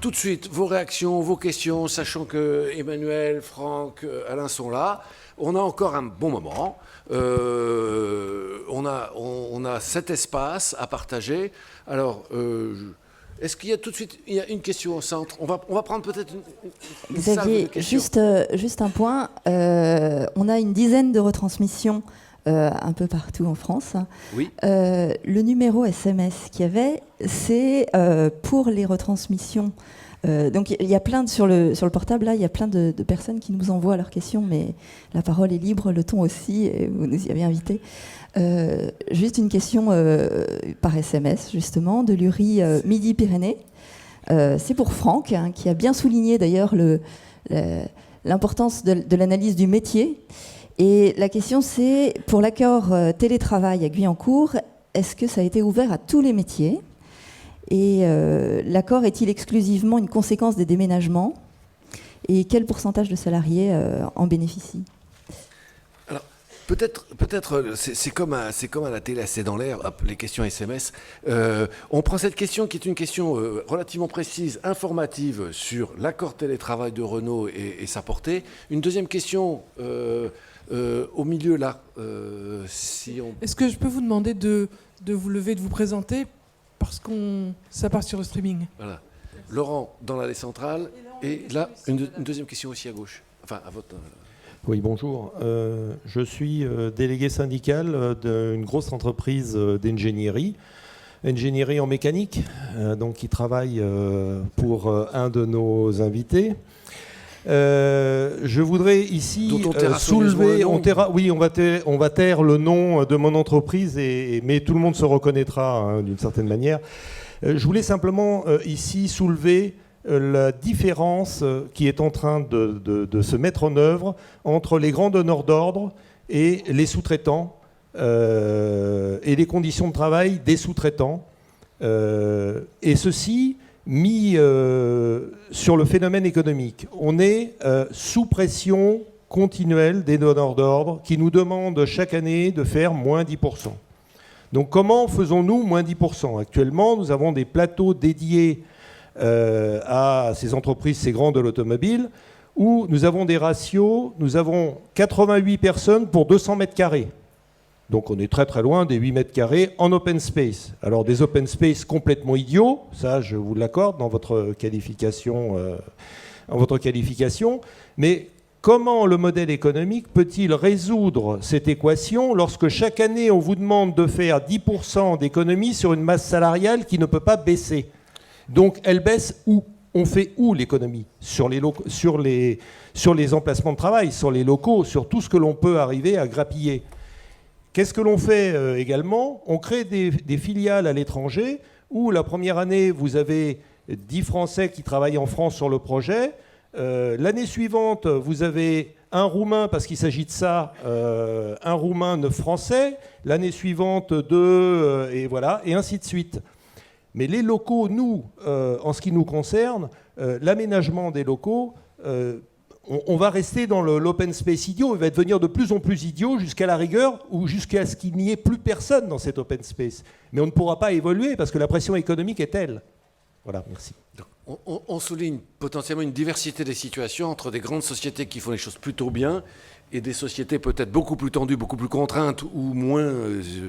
tout de suite vos réactions, vos questions, sachant que Emmanuel, Franck, Alain sont là. On a encore un bon moment. On a cet espace à partager. Alors, est-ce qu'il y a tout de suite une question au centre? On va prendre peut-être une Xavier, salve de questions. Juste un point. On a une dizaine de retransmissions un peu partout en France. Oui. Le numéro SMS qu'il y avait, c'est pour les retransmissions. Donc il y a plein sur le portable, là, il y a plein de personnes qui nous envoient leurs questions, mais la parole est libre, le ton aussi, et vous nous y avez invité. Juste une question par SMS, justement, de l'URI Midi-Pyrénées. C'est pour Franck, hein, qui a bien souligné d'ailleurs l'importance de l'analyse du métier. Et la question, c'est, pour l'accord télétravail à Guyancourt, est-ce que ça a été ouvert à tous les métiers ? Et l'accord est-il exclusivement une conséquence des déménagements ? Et quel pourcentage de salariés en bénéficient ? Alors, peut-être, c'est comme à la télé, c'est dans l'air, les questions SMS. On prend cette question qui est une question relativement précise, informative sur l'accord télétravail de Renault et sa portée. Une deuxième question au milieu, là. Est-ce que je peux vous demander de vous lever, de vous présenter ? Parce que ça part sur le streaming. Voilà. Laurent, dans l'allée centrale. Et là, une deuxième question aussi à gauche. Enfin, à votre... Oui, bonjour. Je suis délégué syndical d'une grosse entreprise d'ingénierie en mécanique, donc qui travaille pour un de nos invités. Je voudrais ici soulever... on va taire le nom de mon entreprise, mais tout le monde se reconnaîtra hein, d'une certaine manière. Je voulais simplement ici soulever la différence qui est en train de se mettre en œuvre entre les grands donneurs d'ordre et les sous-traitants et les conditions de travail des sous-traitants. Et ceci... mis sur le phénomène économique. On est sous pression continuelle des donneurs d'ordre qui nous demandent chaque année de faire moins 10%. Donc comment faisons-nous moins 10% ? Actuellement, nous avons des plateaux dédiés à ces entreprises, ces grands de l'automobile, où nous avons des ratios, nous avons 88 personnes pour 200 mètres carrés. Donc on est très très loin des 8 mètres carrés en open space. Alors des open space complètement idiots, ça je vous l'accorde dans votre qualification. Mais comment le modèle économique peut-il résoudre cette équation lorsque chaque année on vous demande de faire 10% d'économie sur une masse salariale qui ne peut pas baisser ? Donc elle baisse où ? On fait où l'économie ? Sur les emplacements de travail, sur les locaux, sur tout ce que l'on peut arriver à grappiller. Qu'est-ce que l'on fait également ? On crée des filiales à l'étranger où la première année, vous avez 10 Français qui travaillent en France sur le projet. L'année suivante, vous avez un Roumain, parce qu'il s'agit de ça, un Roumain, 9 Français. L'année suivante, 2, et voilà, et ainsi de suite. Mais les locaux, nous, en ce qui nous concerne, l'aménagement des locaux... on va rester dans l'open space idiot, il va devenir de plus en plus idiot jusqu'à la rigueur ou jusqu'à ce qu'il n'y ait plus personne dans cet open space. Mais on ne pourra pas évoluer parce que la pression économique est telle. Voilà, merci. Donc, on souligne potentiellement une diversité des situations entre des grandes sociétés qui font les choses plutôt bien et des sociétés peut-être beaucoup plus tendues, beaucoup plus contraintes ou moins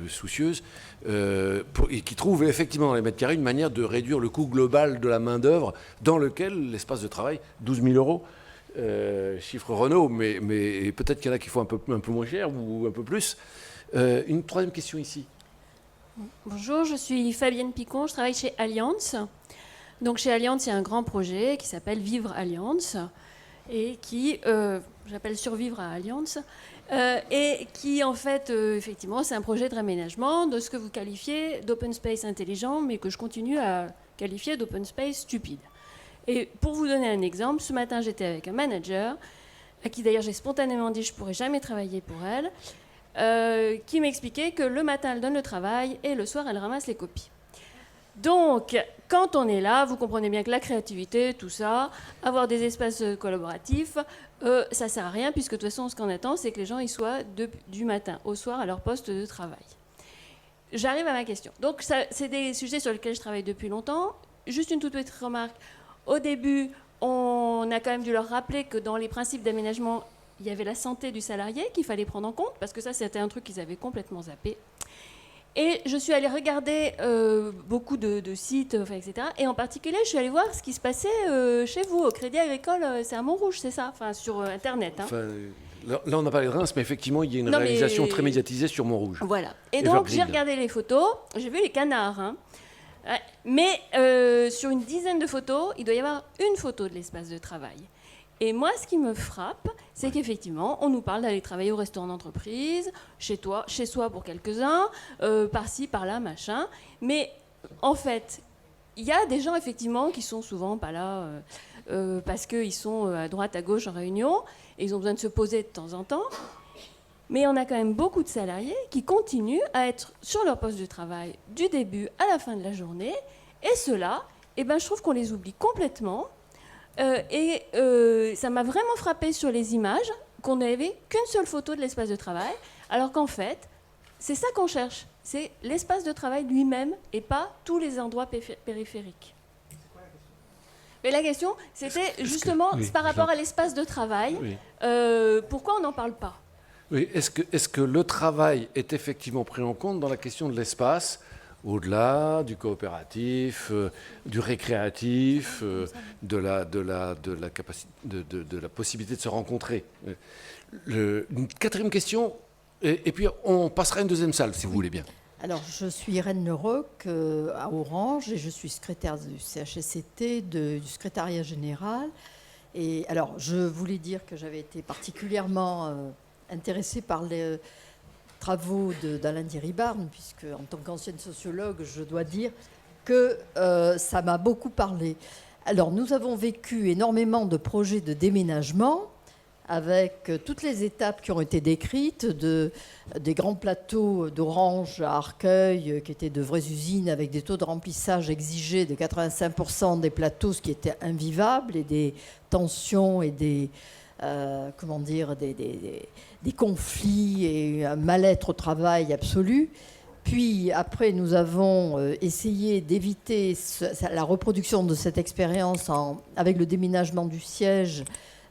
soucieuses et qui trouvent effectivement dans les mètres carrés une manière de réduire le coût global de la main-d'œuvre dans lequel l'espace de travail, 12 000 €, chiffre Renault, mais peut-être qu'il y en a qui font un peu moins cher ou un peu plus. Une troisième question ici. Bonjour, je suis Fabienne Picon, je travaille chez Allianz. Donc chez Allianz, il y a un grand projet qui s'appelle Vivre Allianz et qui, j'appelle Survivre à Allianz, et qui en fait, effectivement, c'est un projet de réaménagement de ce que vous qualifiez d'open space intelligent, mais que je continue à qualifier d'open space stupide. Et pour vous donner un exemple, ce matin, j'étais avec un manager, à qui d'ailleurs j'ai spontanément dit que je ne pourrais jamais travailler pour elle, qui m'expliquait que le matin, elle donne le travail et le soir, elle ramasse les copies. Donc, quand on est là, vous comprenez bien que la créativité, tout ça, avoir des espaces collaboratifs, ça ne sert à rien, puisque de toute façon, ce qu'on attend, c'est que les gens y soient du matin au soir à leur poste de travail. J'arrive à ma question. Donc, c'est des sujets sur lesquels je travaille depuis longtemps. Juste une toute petite remarque. Au début, on a quand même dû leur rappeler que dans les principes d'aménagement, il y avait la santé du salarié qu'il fallait prendre en compte, parce que ça, c'était un truc qu'ils avaient complètement zappé. Et je suis allée regarder beaucoup de sites, etc. Et en particulier, je suis allée voir ce qui se passait chez vous, au Crédit Agricole. C'est à Montrouge, c'est ça, enfin, sur Internet. Hein. Enfin, là, on a parlé de Reims, mais effectivement, il y a une réalisation très médiatisée sur Montrouge. Voilà. Et donc, j'ai regardé les photos, j'ai vu les canards. Hein. Mais sur une dizaine de photos, il doit y avoir une photo de l'espace de travail. Et moi, ce qui me frappe, c'est qu'effectivement, on nous parle d'aller travailler au restaurant d'entreprise, chez soi pour quelques-uns, par-ci, par-là, machin. Mais en fait, il y a des gens, effectivement, qui sont souvent pas là parce qu'ils sont à droite, à gauche en réunion, et ils ont besoin de se poser de temps en temps. Mais on a quand même beaucoup de salariés qui continuent à être sur leur poste de travail du début à la fin de la journée. Et ceux-là, je trouve qu'on les oublie complètement. Ça m'a vraiment frappé sur les images qu'on n'avait qu'une seule photo de l'espace de travail, alors qu'en fait, c'est ça qu'on cherche. C'est l'espace de travail lui-même et pas tous les endroits périphériques. Mais la question, c'était justement par rapport à l'espace de travail, pourquoi on n'en parle pas ? Oui, est-ce que le travail est effectivement pris en compte dans la question de l'espace, au-delà du coopératif, du récréatif, de la possibilité de se rencontrer. Une quatrième question, et puis on passera à une deuxième salle, si vous voulez bien. Alors, je suis Irène Leroc à Orange et je suis secrétaire du CHSCT, du secrétariat général. Et alors, je voulais dire que j'avais été particulièrement intéressée par les travaux d'Alain Thierry-Barne, puisque en tant qu'ancienne sociologue, je dois dire que ça m'a beaucoup parlé. Alors, nous avons vécu énormément de projets de déménagement avec toutes les étapes qui ont été décrites, des grands plateaux d'Orange à Arcueil, qui étaient de vraies usines avec des taux de remplissage exigés de 85% des plateaux, ce qui était invivable, et des tensions et des conflits et un mal-être au travail absolu. Puis après, nous avons essayé d'éviter la reproduction de cette expérience avec le déménagement du siège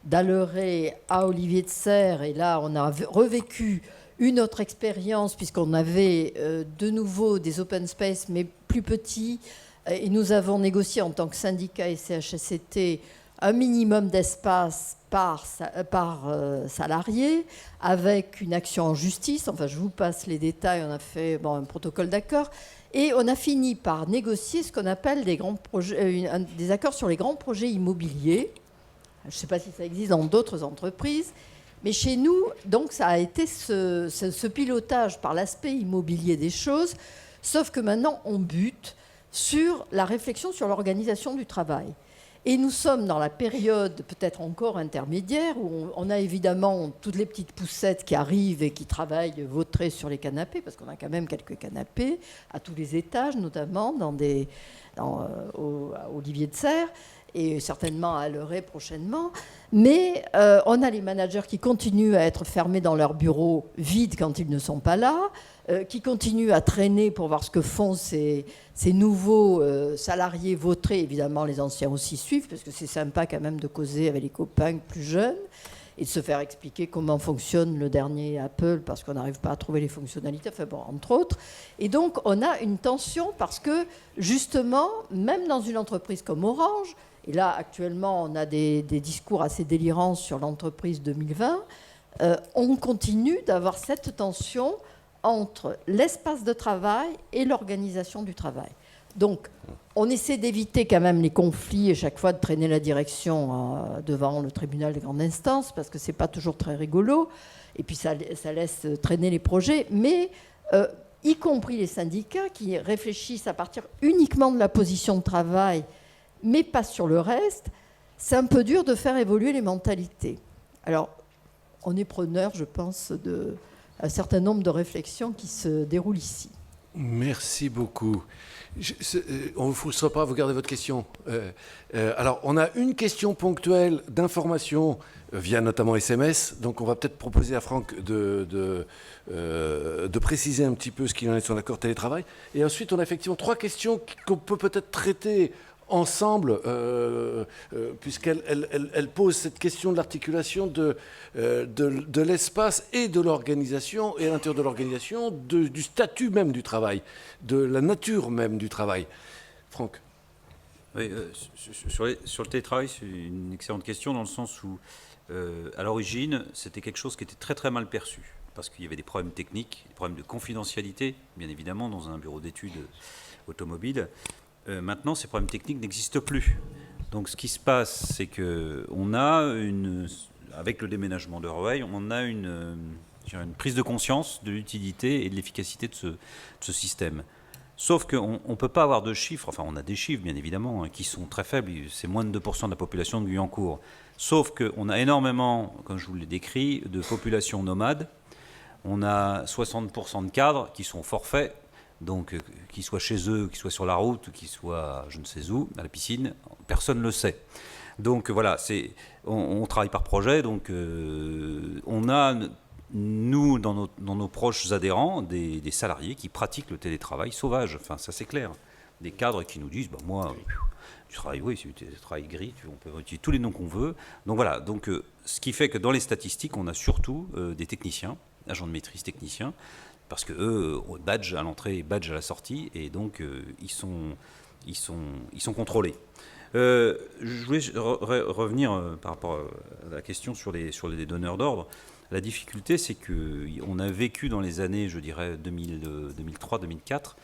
d'Alleray à Olivier de Serres. Et là, on a revécu une autre expérience, puisqu'on avait de nouveau des open space, mais plus petits. Et nous avons négocié en tant que syndicat et CHSCT un minimum d'espace par salarié, avec une action en justice. Enfin, je vous passe les détails. On a fait un protocole d'accord. Et on a fini par négocier ce qu'on appelle des accords sur les grands projets immobiliers. Je ne sais pas si ça existe dans d'autres entreprises. Mais chez nous, donc, ça a été ce pilotage par l'aspect immobilier des choses. Sauf que maintenant, on bute sur la réflexion sur l'organisation du travail. Et nous sommes dans la période peut-être encore intermédiaire où on a évidemment toutes les petites poussettes qui arrivent et qui travaillent vautrées sur les canapés, parce qu'on a quand même quelques canapés à tous les étages, notamment à Olivier de Serres et certainement à Alleray prochainement. Mais on a les managers qui continuent à être fermés dans leurs bureaux vides quand ils ne sont pas là, qui continuent à traîner pour voir ce que font ces nouveaux salariés vautrés. Évidemment, les anciens aussi suivent, parce que c'est sympa quand même de causer avec les copains plus jeunes et de se faire expliquer comment fonctionne le dernier Apple, parce qu'on n'arrive pas à trouver les fonctionnalités, entre autres. Et donc, on a une tension parce que, justement, même dans une entreprise comme Orange, et là, actuellement, on a des discours assez délirants sur l'entreprise 2020, on continue d'avoir cette tension entre l'espace de travail et l'organisation du travail. Donc, on essaie d'éviter quand même les conflits et chaque fois de traîner la direction devant le tribunal de grande instance, parce que ce n'est pas toujours très rigolo, et puis ça laisse traîner les projets, mais y compris les syndicats qui réfléchissent à partir uniquement de la position de travail, mais pas sur le reste, c'est un peu dur de faire évoluer les mentalités. Alors, on est preneur, je pense, un certain nombre de réflexions qui se déroulent ici. Merci beaucoup. On ne vous frustre pas, vous gardez votre question. Alors, on a une question ponctuelle d'information via notamment SMS. Donc, on va peut-être proposer à Franck de préciser un petit peu ce qu'il en est sur l'accord télétravail. Et ensuite, on a effectivement 3 questions qu'on peut peut-être traiter ensemble, puisqu'elle pose cette question de l'articulation de l'espace et de l'organisation, et à l'intérieur de l'organisation, du statut même du travail, de la nature même du travail. Franck. Oui, sur le télétravail, c'est une excellente question dans le sens où, à l'origine, c'était quelque chose qui était très très mal perçu, parce qu'il y avait des problèmes techniques, des problèmes de confidentialité, bien évidemment, dans un bureau d'études automobile. Maintenant, ces problèmes techniques n'existent plus. Donc, ce qui se passe, c'est qu'on a avec le déménagement de Rueil, on a une prise de conscience de l'utilité et de l'efficacité de ce système. Sauf qu'on ne peut pas avoir de chiffres, enfin on a des chiffres bien évidemment, qui sont très faibles, c'est moins de 2% de la population de Guyancourt. Sauf qu'on a énormément, comme je vous l'ai décrit, de populations nomades. On a 60% de cadres qui sont forfaits, donc qu'ils soient chez eux, qu'ils soient sur la route, qu'ils soient je ne sais où, à la piscine, personne ne le sait. Donc voilà, on travaille par projet, donc on a... Nous, dans nos proches adhérents, des salariés qui pratiquent le télétravail sauvage. Enfin, ça c'est clair. Des cadres qui nous disent, moi, tu travailles, oui, c'est du travail gris, on peut utiliser tous les noms qu'on veut. Donc voilà, ce qui fait que dans les statistiques, on a surtout des techniciens, agents de maîtrise techniciens, parce que eux, badge à l'entrée, badge à la sortie, et donc ils sont contrôlés. Je voulais revenir par rapport à la question sur les donneurs d'ordre. La difficulté, c'est qu'on a vécu dans les années, je dirais, 2003-2004,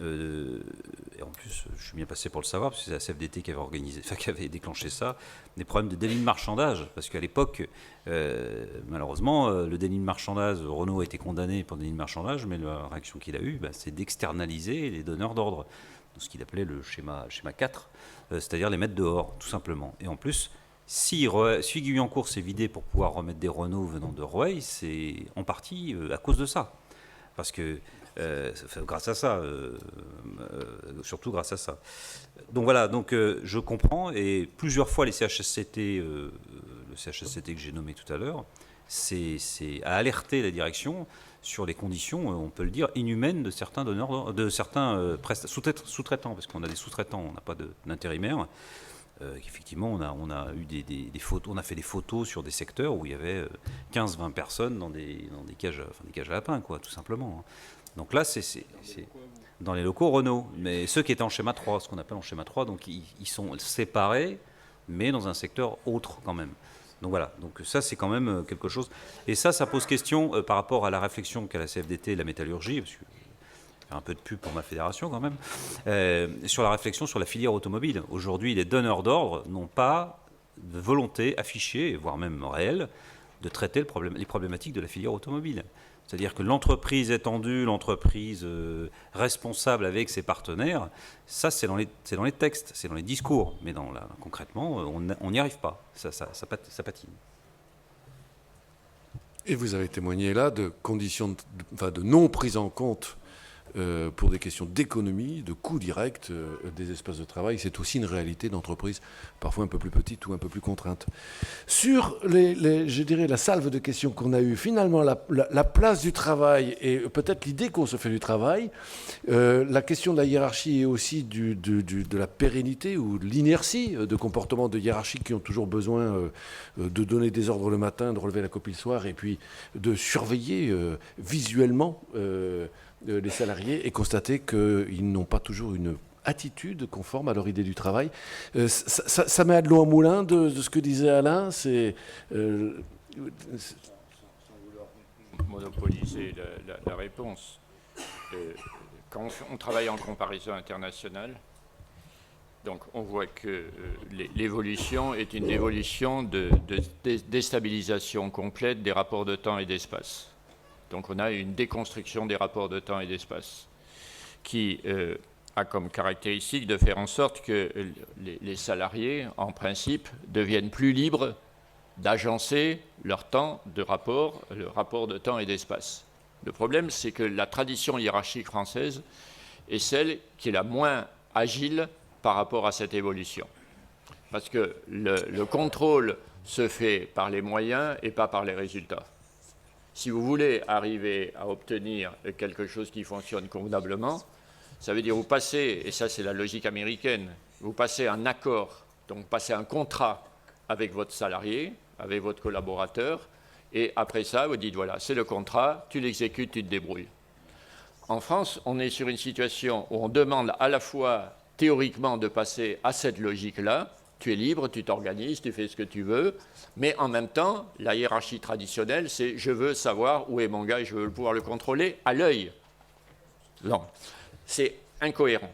et en plus, je suis bien passé pour le savoir, parce que c'est la CFDT qui avait déclenché ça, des problèmes de délit de marchandage, parce qu'à l'époque, malheureusement, le délit de marchandage, Renault a été condamné pour le délit de marchandage, mais la réaction qu'il a eue, c'est d'externaliser les donneurs d'ordre, ce qu'il appelait le schéma 4, c'est-à-dire les mettre dehors, tout simplement. Et en plus, si Guyancourt s'est vidé pour pouvoir remettre des Renault venant de Rueil, c'est en partie à cause de ça. Parce que, grâce à ça, surtout grâce à ça. Donc voilà, je comprends, et plusieurs fois les CHSCT, le CHSCT que j'ai nommé tout à l'heure, a alerté la direction sur les conditions, on peut le dire, inhumaines de certains sous-traitants, parce qu'on a des sous-traitants, on n'a pas d'intérimaires. Effectivement, on a eu des photos, on a fait des photos sur des secteurs où il y avait 15-20 personnes dans des cages à lapins, quoi, tout simplement. Donc là, c'est dans les locaux Renault, mais ceux qui étaient en schéma 3, ce qu'on appelle en schéma 3, donc ils sont séparés, mais dans un secteur autre quand même. Donc voilà, donc ça c'est quand même quelque chose. Et ça pose question par rapport à la réflexion qu'a la CFDT et la métallurgie, parce que un peu de pub pour ma fédération quand même, sur la réflexion sur la filière automobile. Aujourd'hui, les donneurs d'ordre n'ont pas de volonté affichée, voire même réelle, de traiter les problématiques de la filière automobile. C'est-à-dire que l'entreprise étendue, l'entreprise responsable avec ses partenaires, ça c'est dans les textes, c'est dans les discours, mais concrètement, on n'y arrive pas, ça patine. Et vous avez témoigné là de conditions de non prise en compte pour des questions d'économie, de coûts directs des espaces de travail. C'est aussi une réalité d'entreprise parfois un peu plus petite ou un peu plus contrainte. Sur je dirais la salve de questions qu'on a eues, finalement la place du travail et peut-être l'idée qu'on se fait du travail, la question de la hiérarchie et aussi de la pérennité ou de l'inertie de comportements de hiérarchie qui ont toujours besoin de donner des ordres le matin, de relever la copie le soir et puis de surveiller visuellement les salariés et constater qu'ils n'ont pas toujours une attitude conforme à leur idée du travail. Ça met à de l'eau en moulin de ce que disait Alain. C'est sans vouloir monopoliser la réponse. Quand on travaille en comparaison internationale, donc on voit que l'évolution est une évolution de déstabilisation complète des rapports de temps et d'espace. Donc on a une déconstruction des rapports de temps et d'espace qui a comme caractéristique de faire en sorte que les salariés, en principe, deviennent plus libres d'agencer leur temps le rapport de temps et d'espace. Le problème, c'est que la tradition hiérarchique française est celle qui est la moins agile par rapport à cette évolution. Parce que le contrôle se fait par les moyens et pas par les résultats. Si vous voulez arriver à obtenir quelque chose qui fonctionne convenablement, ça veut dire vous passez, et ça c'est la logique américaine vous passez un accord, donc passez un contrat avec votre salarié, avec votre collaborateur, et après ça, vous dites, voilà, c'est le contrat, tu l'exécutes, tu te débrouilles. En France, on est sur une situation où on demande à la fois théoriquement de passer à cette logique-là, tu es libre, tu t'organises, tu fais ce que tu veux, mais en même temps, la hiérarchie traditionnelle, c'est je veux savoir où est mon gars et je veux pouvoir le contrôler à l'œil. Non, c'est incohérent.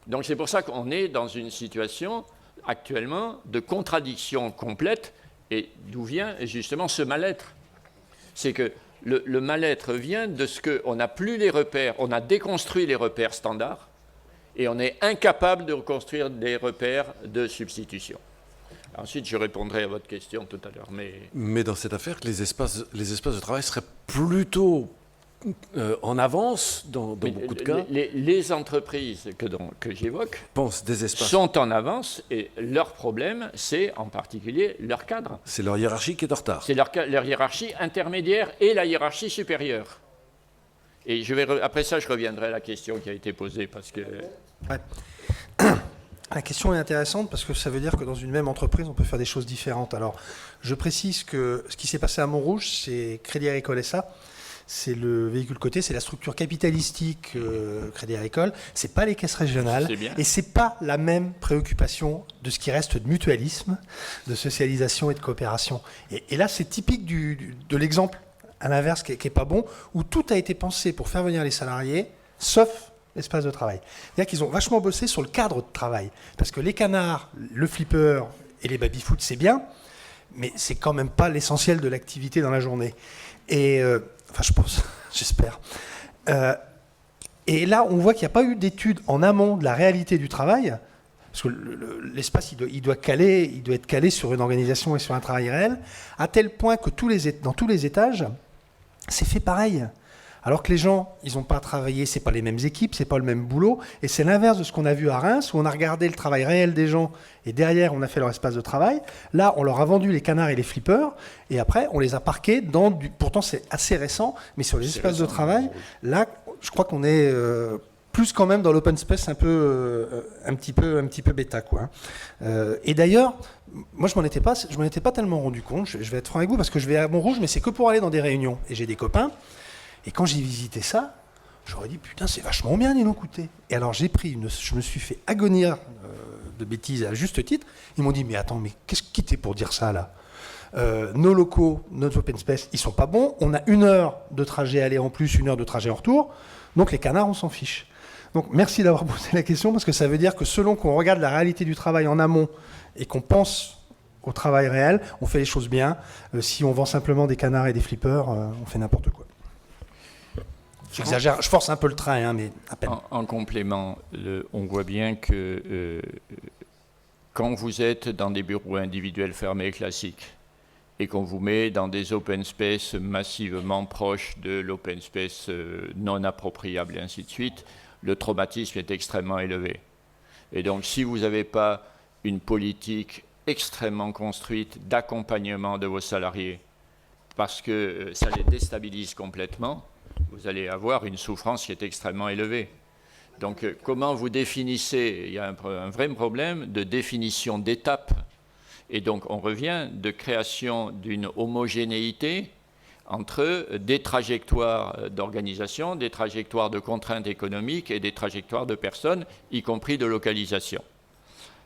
Donc c'est pour ça qu'on est dans une situation actuellement de contradiction complète, et d'où vient justement ce mal-être. C'est que le mal-être vient de ce qu'on n'a plus les repères, on a déconstruit les repères standards, et on est incapable de reconstruire des repères de substitution. Ensuite, je répondrai à votre question tout à l'heure. Mais dans cette affaire, les espaces de travail seraient plutôt en avance dans beaucoup de cas. Les entreprises que j'évoque sont en avance, et leur problème, c'est en particulier leur cadre. C'est leur hiérarchie qui est en retard. C'est leur hiérarchie intermédiaire et la hiérarchie supérieure. Et après ça, je reviendrai à la question qui a été posée, parce que... Ouais. La question est intéressante parce que ça veut dire que dans une même entreprise, on peut faire des choses différentes. Alors, je précise que ce qui s'est passé à Montrouge, c'est Crédit Agricole SA. C'est le véhicule coté, c'est la structure capitalistique Crédit Agricole. C'est pas les caisses régionales. Et c'est pas la même préoccupation de ce qui reste de mutualisme, de socialisation et de coopération. Et là, c'est typique de l'exemple à l'inverse qui est pas bon, où tout a été pensé pour faire venir les salariés, sauf l'espace de travail. C'est-à-dire qu'ils ont vachement bossé sur le cadre de travail. Parce que les canards, le flipper et les baby-foot, c'est bien, mais c'est quand même pas l'essentiel de l'activité dans la journée. Et, enfin, je pense, j'espère. Et là, on voit qu'il n'y a pas eu d'études en amont de la réalité du travail, parce que l'espace, il doit être calé sur une organisation et sur un travail réel, à tel point que dans tous les étages, c'est fait pareil. Alors que les gens, ils n'ont pas travaillé, c'est pas les mêmes équipes, c'est pas le même boulot, et c'est l'inverse de ce qu'on a vu à Reims, où on a regardé le travail réel des gens, et derrière, on a fait leur espace de travail. Là, on leur a vendu les canards et les flippers, et après, on les a parqués dans pourtant, c'est assez récent, mais sur les espaces de travail, là, je crois qu'on est plus quand même dans l'open space un petit peu bêta, quoi. Et d'ailleurs, moi, je m'en étais pas tellement rendu compte, je vais être franc avec vous, parce que je vais à Montrouge, mais c'est que pour aller dans des réunions, et j'ai des copains. Et quand j'ai visité ça, j'aurais dit, putain, c'est vachement bien, dis donc, écoutez. Et alors, je me suis fait agonir de bêtises à juste titre. Ils m'ont dit, mais attends, mais qu'est-ce qui t'es pour dire ça, là ? Nos locaux, notre open space, ils sont pas bons. On a 1 heure de trajet aller en plus, 1 heure de trajet en retour. Donc, les canards, on s'en fiche. Donc, merci d'avoir posé la question, parce que ça veut dire que selon qu'on regarde la réalité du travail en amont et qu'on pense au travail réel, on fait les choses bien. Si on vend simplement des canards et des flippers, on fait n'importe quoi. J'exagère, je force un peu le trait, hein, mais à peine. En complément, on voit bien que quand vous êtes dans des bureaux individuels fermés classiques et qu'on vous met dans des open space massivement proches de l'open space non appropriable et ainsi de suite, le traumatisme est extrêmement élevé. Et donc, si vous n'avez pas une politique extrêmement construite d'accompagnement de vos salariés, parce que ça les déstabilise complètement, vous allez avoir une souffrance qui est extrêmement élevée. Donc, comment vous définissez ? Il y a un vrai problème de définition d'étapes. Et donc, on revient de création d'une homogénéité entre des trajectoires d'organisation, des trajectoires de contraintes économiques et des trajectoires de personnes, y compris de localisation.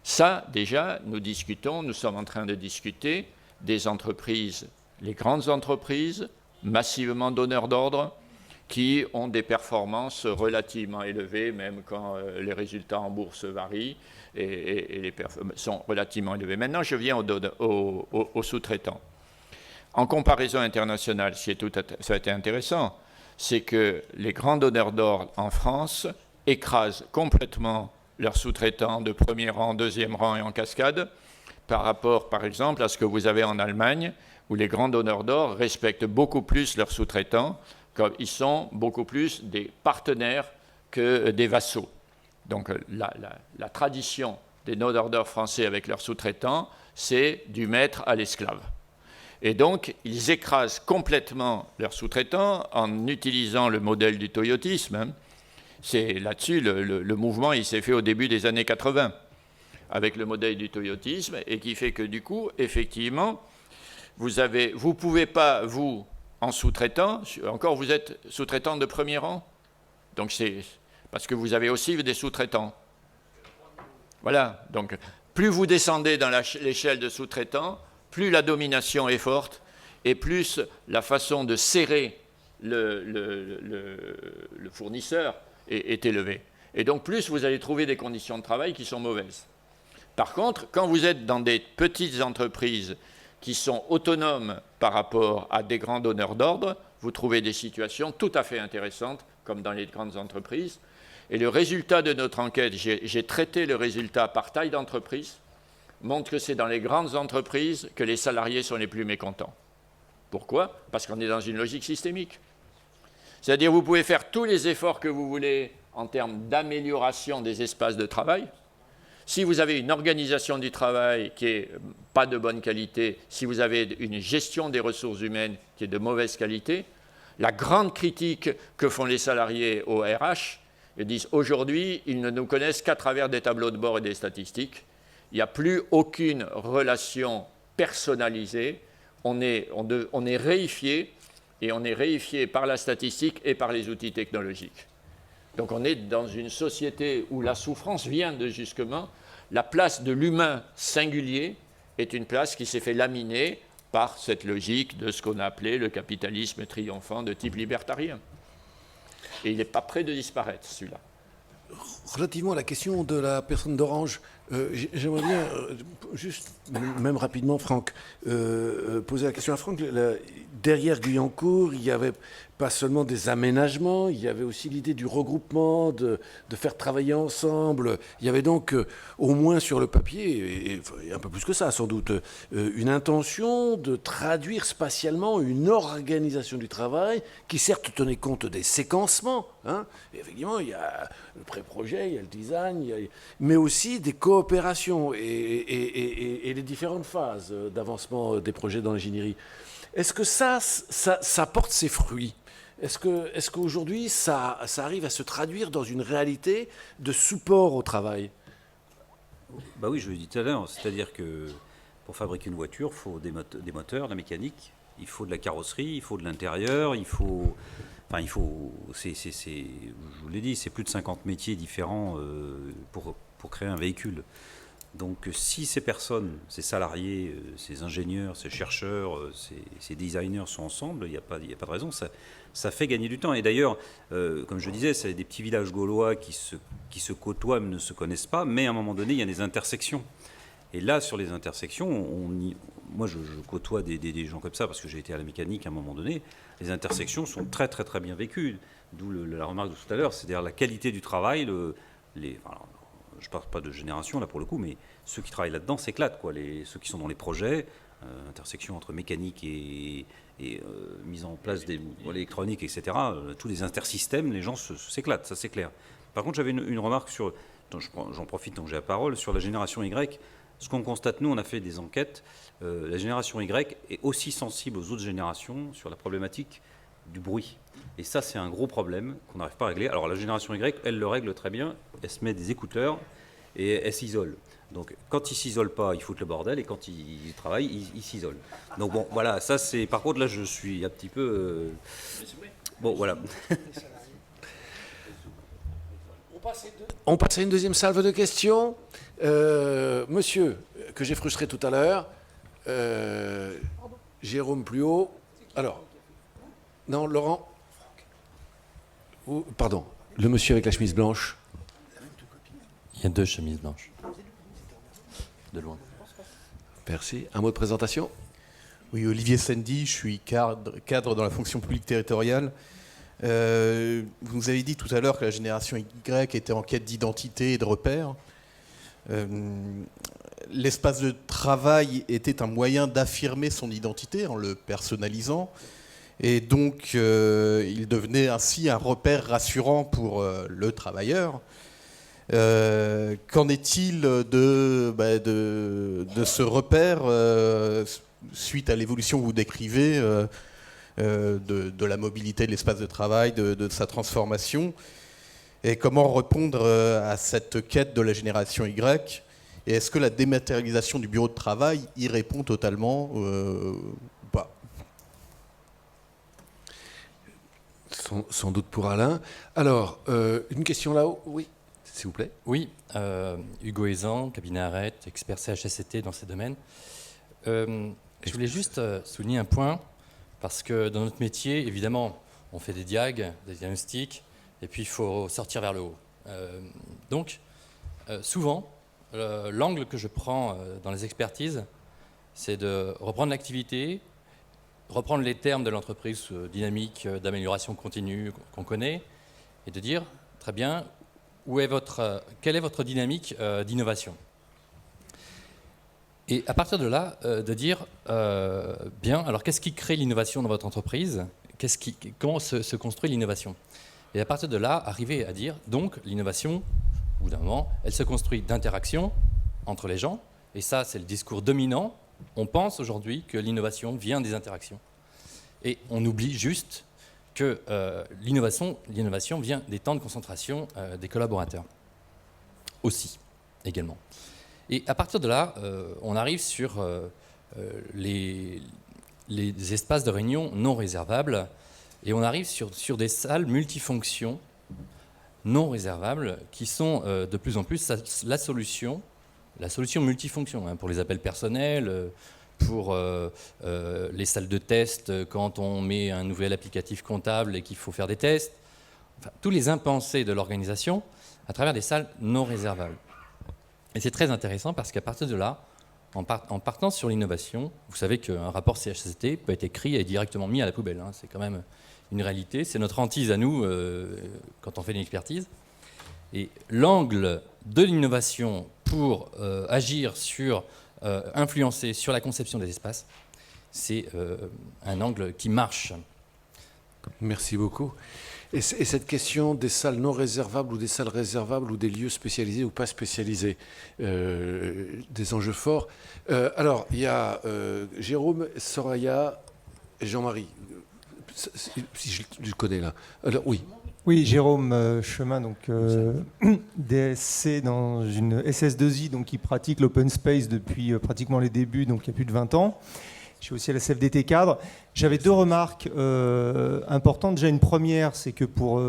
Ça, déjà, nous sommes en train de discuter des entreprises, les grandes entreprises, massivement donneurs d'ordre, qui ont des performances relativement élevées, même quand les résultats en bourse varient, et les performances sont relativement élevées. Maintenant, je viens aux sous-traitants. En comparaison internationale, ça a été intéressant, c'est que les grands donneurs d'ordre en France écrasent complètement leurs sous-traitants de premier rang, deuxième rang et en cascade, par rapport, par exemple, à ce que vous avez en Allemagne, où les grands donneurs d'ordre respectent beaucoup plus leurs sous-traitants, comme ils sont beaucoup plus des partenaires que des vassaux. Donc la tradition des donneurs d'ordre français avec leurs sous-traitants, c'est du maître à l'esclave. Et donc, ils écrasent complètement leurs sous-traitants en utilisant le modèle du toyotisme. C'est là-dessus, le mouvement, il s'est fait au début des années 80. avec le modèle du toyotisme, et qui fait que du coup, effectivement, vous pouvez pas, vous, en sous-traitant, encore vous êtes sous-traitant de premier rang, donc c'est parce que vous avez aussi des sous-traitants. Voilà, donc plus vous descendez dans l'échelle de sous-traitants, plus la domination est forte, et plus la façon de serrer le fournisseur est élevée. Et donc plus vous allez trouver des conditions de travail qui sont mauvaises. Par contre, quand vous êtes dans des petites entreprises qui sont autonomes par rapport à des grands donneurs d'ordre, vous trouvez des situations tout à fait intéressantes, comme dans les grandes entreprises. Et le résultat de notre enquête, j'ai traité le résultat par taille d'entreprise, montre que c'est dans les grandes entreprises que les salariés sont les plus mécontents. Pourquoi? Parce qu'on est dans une logique systémique. C'est-à-dire vous pouvez faire tous les efforts que vous voulez en termes d'amélioration des espaces de travail. Si vous avez une organisation du travail qui n'est pas de bonne qualité, si vous avez une gestion des ressources humaines qui est de mauvaise qualité, la grande critique que font les salariés au RH, ils disent aujourd'hui, ils ne nous connaissent qu'à travers des tableaux de bord et des statistiques. Il n'y a plus aucune relation personnalisée. On est réifié, et on est réifié par la statistique et par les outils technologiques. Donc on est dans une société où la souffrance vient de justement la place de l'humain singulier est une place qui s'est fait laminer par cette logique de ce qu'on a appelé le capitalisme triomphant de type libertarien. Et il n'est pas prêt de disparaître, celui-là. Relativement à la question de la personne d'Orange, j'aimerais bien, juste, même rapidement, Franck, poser la question à Franck. Derrière Guyancourt, il n'y avait pas seulement des aménagements, il y avait aussi l'idée du regroupement, de faire travailler ensemble. Il y avait donc, au moins sur le papier, et un peu plus que ça sans doute, une intention de traduire spatialement une organisation du travail qui certes tenait compte des séquencements. Hein, et effectivement, il y a le pré-projet, il y a le design, mais aussi des coopérations et les différentes phases d'avancement des projets dans l'ingénierie. Est-ce que ça porte ses fruits? Est-ce qu'aujourd'hui, ça arrive à se traduire dans une réalité de support au travail? Bah oui, je l'ai dit tout à l'heure, c'est-à-dire que pour fabriquer une voiture, il faut des moteurs, de la mécanique, il faut de la carrosserie, il faut de l'intérieur, je vous l'ai dit, c'est plus de 50 métiers différents pour créer un véhicule. Donc si ces personnes, ces salariés, ces ingénieurs, ces chercheurs, ces designers sont ensemble, il n'y a pas de raison, ça fait gagner du temps. Et d'ailleurs, comme je disais, c'est des petits villages gaulois qui se côtoient mais ne se connaissent pas, mais à un moment donné, il y a des intersections. Et là, sur les intersections, moi je côtoie des gens comme ça, parce que j'ai été à la mécanique à un moment donné, les intersections sont très très très bien vécues, d'où la remarque de tout à l'heure, c'est-à-dire la qualité du travail, je ne parle pas de génération là pour le coup, mais ceux qui travaillent là-dedans s'éclatent, quoi. Ceux qui sont dans les projets, intersection entre mécanique et mise en place des l'électronique, etc. Tous les intersystèmes, les gens s'éclatent, ça c'est clair. Par contre, j'avais une remarque j'en profite tant que j'ai la parole, sur la génération Y. Ce qu'on constate, nous, on a fait des enquêtes, la génération Y est aussi sensible aux autres générations sur la problématique du bruit. Et ça, c'est un gros problème qu'on n'arrive pas à régler. Alors la génération Y, elle le règle très bien. Elle se met des écouteurs et elle s'isole. Donc quand ils ne s'isolent pas, ils foutent le bordel. Et quand ils travaillent, ils s'isolent. Donc bon, voilà, ça c'est... Par contre, là, je suis un petit peu... Bon, voilà. On passe à une deuxième salve de questions. Monsieur, que j'ai frustré tout à l'heure, Jérôme plus haut. Alors, non, Laurent. Pardon, le monsieur avec la chemise blanche. Il y a 2 chemises blanches. De loin. Merci. Un mot de présentation? Oui, Olivier Sandy, je suis cadre dans la fonction publique territoriale. Vous nous avez dit tout à l'heure que la génération Y était en quête d'identité et de repères. L'espace de travail était un moyen d'affirmer son identité en le personnalisant. Et donc, il devenait ainsi un repère rassurant pour le travailleur. Qu'en est-il de ce repère suite à l'évolution que vous décrivez de la mobilité de l'espace de travail, de sa transformation? Et comment répondre à cette quête de la génération Y Et est-ce que la dématérialisation du bureau de travail y répond totalement ou pas? Sans doute pour Alain. Alors, une question là-haut, oui, s'il vous plaît. Oui, Hugo Ezan, cabinet Arrête, expert CHSCT dans ces domaines. Je voulais juste souligner un point, parce que dans notre métier, évidemment, on fait des diagnostics, et puis il faut sortir vers le haut. Donc, souvent, l'angle que je prends dans les expertises, c'est de reprendre l'activité, reprendre les termes de l'entreprise dynamique d'amélioration continue qu'on connaît, et de dire, très bien, quelle est votre dynamique d'innovation? Et à partir de là, de dire, bien, alors qu'est-ce qui crée l'innovation dans votre entreprise? Comment se construit l'innovation? Et à partir de là, arriver à dire, donc, l'innovation, au bout d'un moment, elle se construit d'interaction entre les gens, et ça, c'est le discours dominant. On pense aujourd'hui que l'innovation vient des interactions. Et on oublie juste que l'innovation vient des temps de concentration des collaborateurs. Aussi, également. Et à partir de là, on arrive sur les espaces de réunion non réservables, et on arrive sur des salles multifonctions non réservables qui sont de plus en plus la solution multifonction, pour les appels personnels, pour les salles de test quand on met un nouvel applicatif comptable et qu'il faut faire des tests, enfin, tous les impensés de l'organisation à travers des salles non réservables. Et c'est très intéressant parce qu'à partir de là, en partant sur l'innovation, vous savez qu'un rapport CHSCT peut être écrit et directement mis à la poubelle, hein. C'est quand même une réalité, c'est notre hantise à nous quand on fait une expertise. Et l'angle de l'innovation pour agir sur, influencer sur la conception des espaces, c'est un angle qui marche. Merci beaucoup. Et cette question des salles non réservables ou des salles réservables ou des lieux spécialisés ou pas spécialisés, des enjeux forts. Alors, il y a Jérôme, Soraya et Jean-Marie. Si je le connais là. Alors, oui. Oui, Jérôme Chemin, donc DSC dans une SS2I donc, qui pratique l'open space depuis pratiquement les débuts, donc il y a plus de 20 ans. Je suis aussi à la CFDT cadre. J'avais deux remarques importantes. Déjà une première, c'est que pour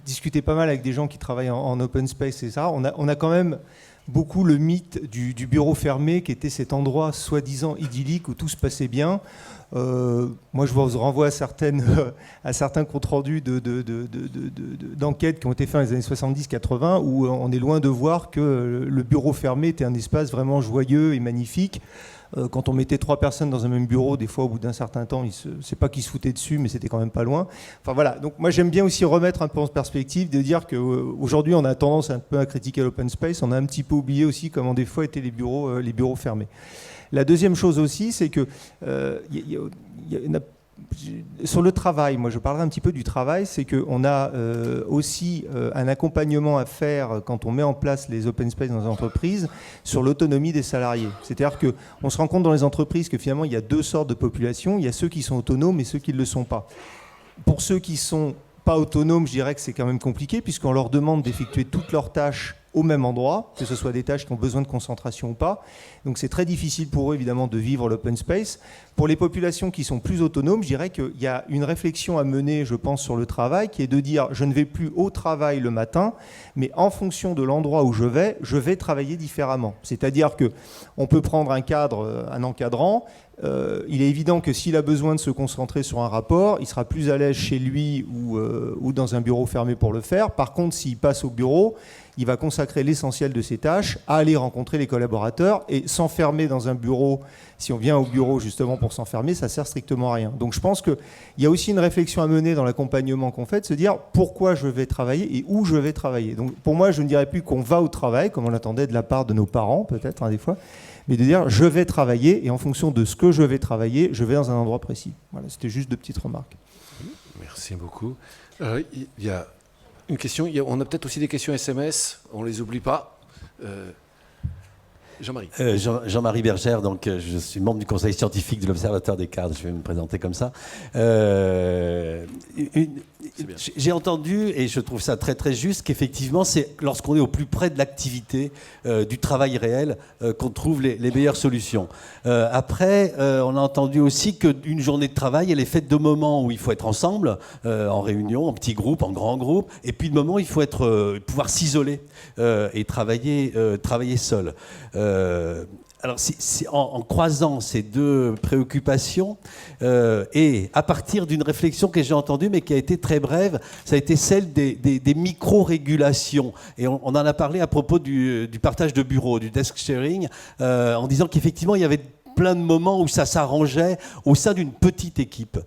discuter pas mal avec des gens qui travaillent en open space et ça, on a quand même beaucoup le mythe du bureau fermé qui était cet endroit soi-disant idyllique où tout se passait bien. Moi, je vous renvoie à certains comptes rendus d'enquêtes qui ont été faits dans les années 70-80 où on est loin de voir que le bureau fermé était un espace vraiment joyeux et magnifique. Quand on mettait 3 personnes dans un même bureau, des fois, au bout d'un certain temps, c'est pas qu'ils se foutaient dessus, mais c'était quand même pas loin. Enfin voilà. Donc moi, j'aime bien aussi remettre un peu en perspective, de dire qu'aujourd'hui, on a tendance un peu à critiquer l'open space. On a un petit peu oublié aussi comment des fois étaient les bureaux fermés. La deuxième chose aussi, c'est que sur le travail, moi je parlerai un petit peu du travail, c'est qu'on a aussi un accompagnement à faire quand on met en place les open space dans les entreprises sur l'autonomie des salariés. C'est-à-dire qu'on se rend compte dans les entreprises que finalement il y a deux sortes de populations, il y a ceux qui sont autonomes et ceux qui ne le sont pas. Pour ceux qui ne sont pas autonomes, je dirais que c'est quand même compliqué puisqu'on leur demande d'effectuer toutes leurs tâches au même endroit, que ce soit des tâches qui ont besoin de concentration ou pas. Donc c'est très difficile pour eux évidemment de vivre l'open space. Pour les populations qui sont plus autonomes, je dirais qu'il y a une réflexion à mener, je pense, sur le travail, qui est de dire je ne vais plus au travail le matin, mais en fonction de l'endroit où je vais travailler différemment. C'est-à-dire qu'on peut prendre un cadre, un encadrant. Il est évident que s'il a besoin de se concentrer sur un rapport, il sera plus à l'aise chez lui ou dans un bureau fermé pour le faire. Par contre, s'il passe au bureau, il va consacrer l'essentiel de ses tâches à aller rencontrer les collaborateurs, et s'enfermer dans un bureau, si on vient au bureau justement pour s'enfermer, ça sert strictement à rien. Donc je pense qu'il y a aussi une réflexion à mener dans l'accompagnement qu'on fait, de se dire pourquoi je vais travailler et où je vais travailler. Donc pour moi, je ne dirais plus qu'on va au travail, comme on l'attendait de la part de nos parents peut-être des fois, mais de dire je vais travailler, et en fonction de ce que je vais travailler, je vais dans un endroit précis. Voilà, c'était juste deux petites remarques. Merci beaucoup. Il y a une question, on a peut-être aussi des questions SMS, on ne les oublie pas. Jean-Marie. Jean-Marie Bergère, donc je suis membre du conseil scientifique de l'Observatoire des cadres. Je vais me présenter comme ça. J'ai entendu, et je trouve ça très très juste, qu'effectivement, c'est lorsqu'on est au plus près de l'activité, du travail réel, qu'on trouve les meilleures solutions. Après, on a entendu aussi qu'une journée de travail, elle est faite de moments où il faut être ensemble, en réunion, en petits groupes, en grands groupes, et puis de moments où il faut pouvoir s'isoler et travailler seul. Alors, en croisant ces deux préoccupations, et à partir d'une réflexion que j'ai entendue, mais qui a été très brève, ça a été celle des micro-régulations. Et on en a parlé à propos du partage de bureaux, du desk sharing, en disant qu'effectivement, il y avait plein de moments où ça s'arrangeait au sein d'une petite équipe.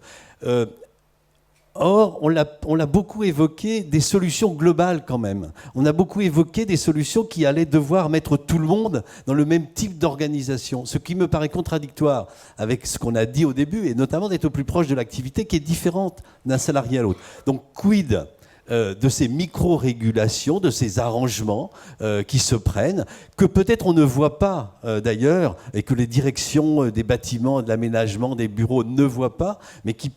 Or, on l'a beaucoup évoqué des solutions globales quand même. On a beaucoup évoqué des solutions qui allaient devoir mettre tout le monde dans le même type d'organisation, ce qui me paraît contradictoire avec ce qu'on a dit au début, et notamment d'être au plus proche de l'activité qui est différente d'un salarié à l'autre. Donc, quid de ces micro-régulations, de ces arrangements qui se prennent, que peut-être on ne voit pas d'ailleurs, et que les directions des bâtiments, de l'aménagement, des bureaux ne voient pas, mais qui,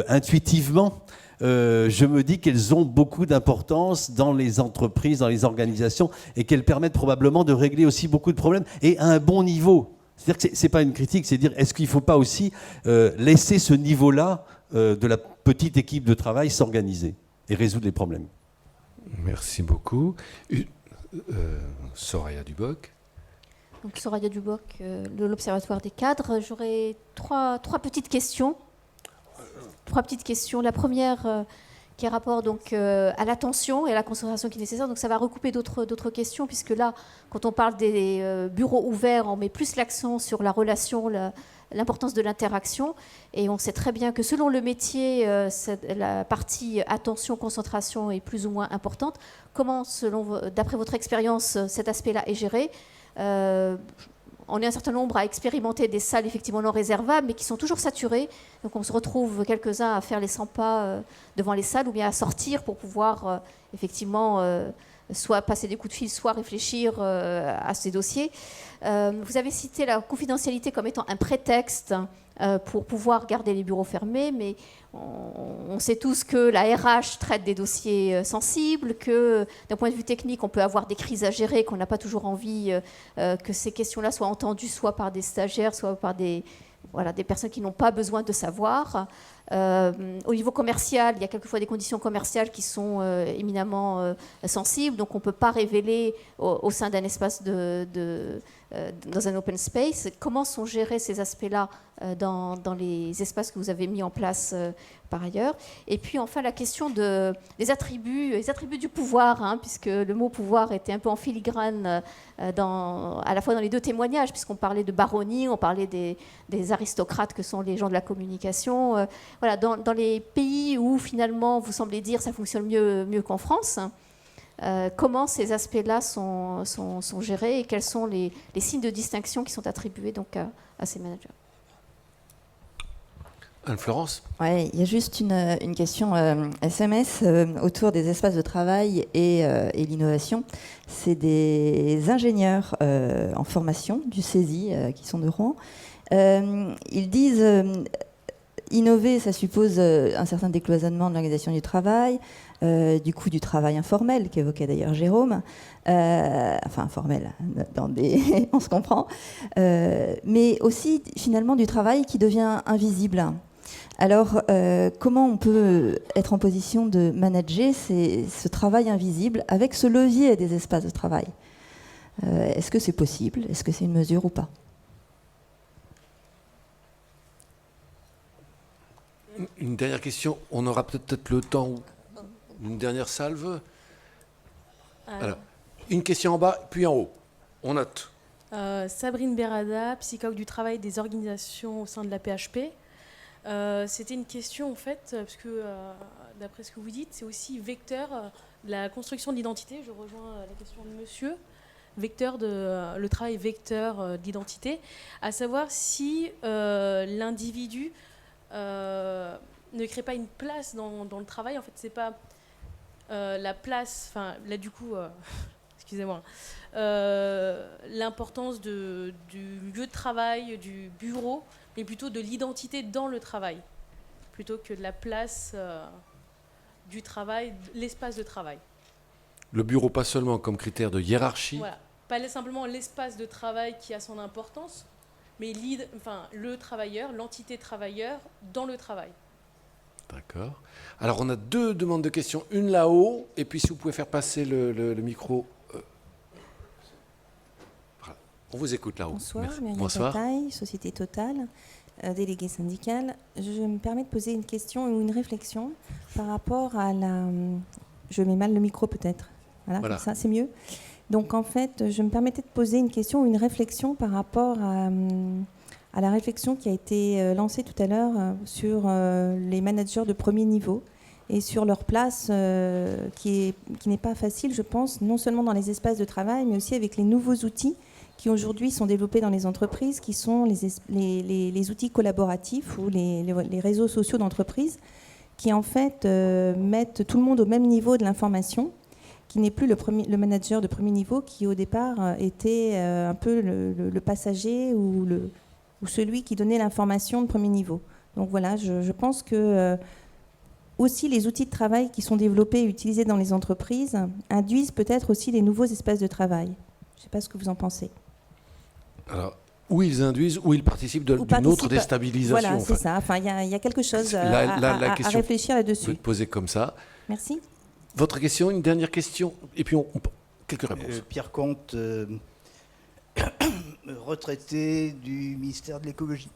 intuitivement, je me dis qu'elles ont beaucoup d'importance dans les entreprises, dans les organisations, et qu'elles permettent probablement de régler aussi beaucoup de problèmes, et à un bon niveau. C'est-à-dire que ce n'est pas une critique, c'est dire est-ce qu'il ne faut pas aussi laisser ce niveau-là de la petite équipe de travail s'organiser et résoudre les problèmes. Merci beaucoup. Soraya Duboc. Donc Soraya Duboc, de l'Observatoire des cadres. J'aurais trois petites questions. La première qui a rapport donc, à l'attention et à la concentration qui est nécessaire. Donc ça va recouper d'autres questions, puisque là, quand on parle des bureaux ouverts, on met plus l'accent sur la relation, l'importance de l'interaction. Et on sait très bien que selon le métier, la partie attention, concentration est plus ou moins importante. Comment, d'après votre expérience, cet aspect-là est géré ? On est un certain nombre à expérimenter des salles effectivement non réservables, mais qui sont toujours saturées. Donc on se retrouve quelques-uns à faire les 100 pas devant les salles, ou bien à sortir pour pouvoir effectivement soit passer des coups de fil, soit réfléchir à ces dossiers. Vous avez cité la confidentialité comme étant un prétexte pour pouvoir garder les bureaux fermés, mais on sait tous que la RH traite des dossiers sensibles, que d'un point de vue technique, on peut avoir des crises à gérer, qu'on n'a pas toujours envie que ces questions-là soient entendues soit par des stagiaires, soit par des personnes qui n'ont pas besoin de savoir. Au niveau commercial, il y a quelquefois des conditions commerciales qui sont éminemment sensibles, donc on ne peut pas révéler au sein d'un espace dans un open space. Comment sont gérés ces aspects-là dans les espaces que vous avez mis en place par ailleurs? Et puis enfin la question des attributs, les attributs du pouvoir, puisque le mot pouvoir était un peu en filigrane à la fois dans les deux témoignages, puisqu'on parlait de baronnie, on parlait des aristocrates que sont les gens de la communication. Voilà, dans les pays où finalement vous semblez dire ça fonctionne mieux qu'en France, comment ces aspects-là sont gérés et quels sont les signes de distinction qui sont attribués donc à ces managers? Anne-Florence ? Oui, il y a juste une question SMS autour des espaces de travail et l'innovation. C'est des ingénieurs en formation du CESI qui sont de Rouen. Ils disent innover, ça suppose un certain décloisonnement de l'organisation du travail, du coup du travail informel, qu'évoquait d'ailleurs Jérôme, enfin informel, on se comprend, mais aussi finalement du travail qui devient invisible. Alors, comment on peut être en position de manager ce travail invisible avec ce levier des espaces de travail ? Est-ce que c'est possible ? Est-ce que c'est une mesure ou pas ? Une dernière question. On aura peut-être le temps. Une dernière salve. Alors, une question en bas, puis en haut. On note. Sabrine Berada, psychologue du travail des organisations au sein de la PHP. C'était une question, en fait, parce que, d'après ce que vous dites, c'est aussi vecteur de la construction de l'identité. Je rejoins la question de monsieur. Le travail vecteur d'identité, à savoir si l'individu ne crée pas une place dans le travail. En fait, c'est pas la place. Enfin, là, du coup, excusez-moi, l'importance du lieu de travail, du bureau, mais plutôt de l'identité dans le travail, plutôt que de la place du travail, l'espace de travail. Le bureau, pas seulement comme critère de hiérarchie. Voilà. Pas simplement l'espace de travail qui a son importance, mais le travailleur, l'entité travailleur dans le travail. D'accord. Alors, on a 2 demandes de questions. Une là-haut, et puis si vous pouvez faire passer le micro. Voilà. On vous écoute là-haut. Bonsoir, Merci. Myriam Bonsoir. Bataille, Société Totale, déléguée syndicale. Je me permets de poser une question ou une réflexion par rapport à la... Je mets mal le micro peut-être. Voilà. Comme ça, c'est mieux. Donc en fait, je me permettais de poser une question ou une réflexion par rapport à la réflexion qui a été lancée tout à l'heure sur les managers de premier niveau et sur leur place qui n'est pas facile, je pense, non seulement dans les espaces de travail, mais aussi avec les nouveaux outils qui aujourd'hui sont développés dans les entreprises, qui sont les outils collaboratifs ou les réseaux sociaux d'entreprise, qui en fait mettent tout le monde au même niveau de l'information, qui n'est plus le manager de premier niveau, qui au départ était un peu le passager ou celui qui donnait l'information de premier niveau. Donc voilà, je pense que aussi les outils de travail qui sont développés et utilisés dans les entreprises induisent peut-être aussi les nouveaux espaces de travail. Je ne sais pas ce que vous en pensez. Alors, où ils induisent, où ils participent d'une autre déstabilisation. Voilà, c'est ça. Enfin, il y a quelque chose à réfléchir là-dessus. Vous pouvez poser comme ça. Merci. Votre question, une dernière question, et puis quelques réponses. Pierre Comte, retraité du ministère de l'écologie.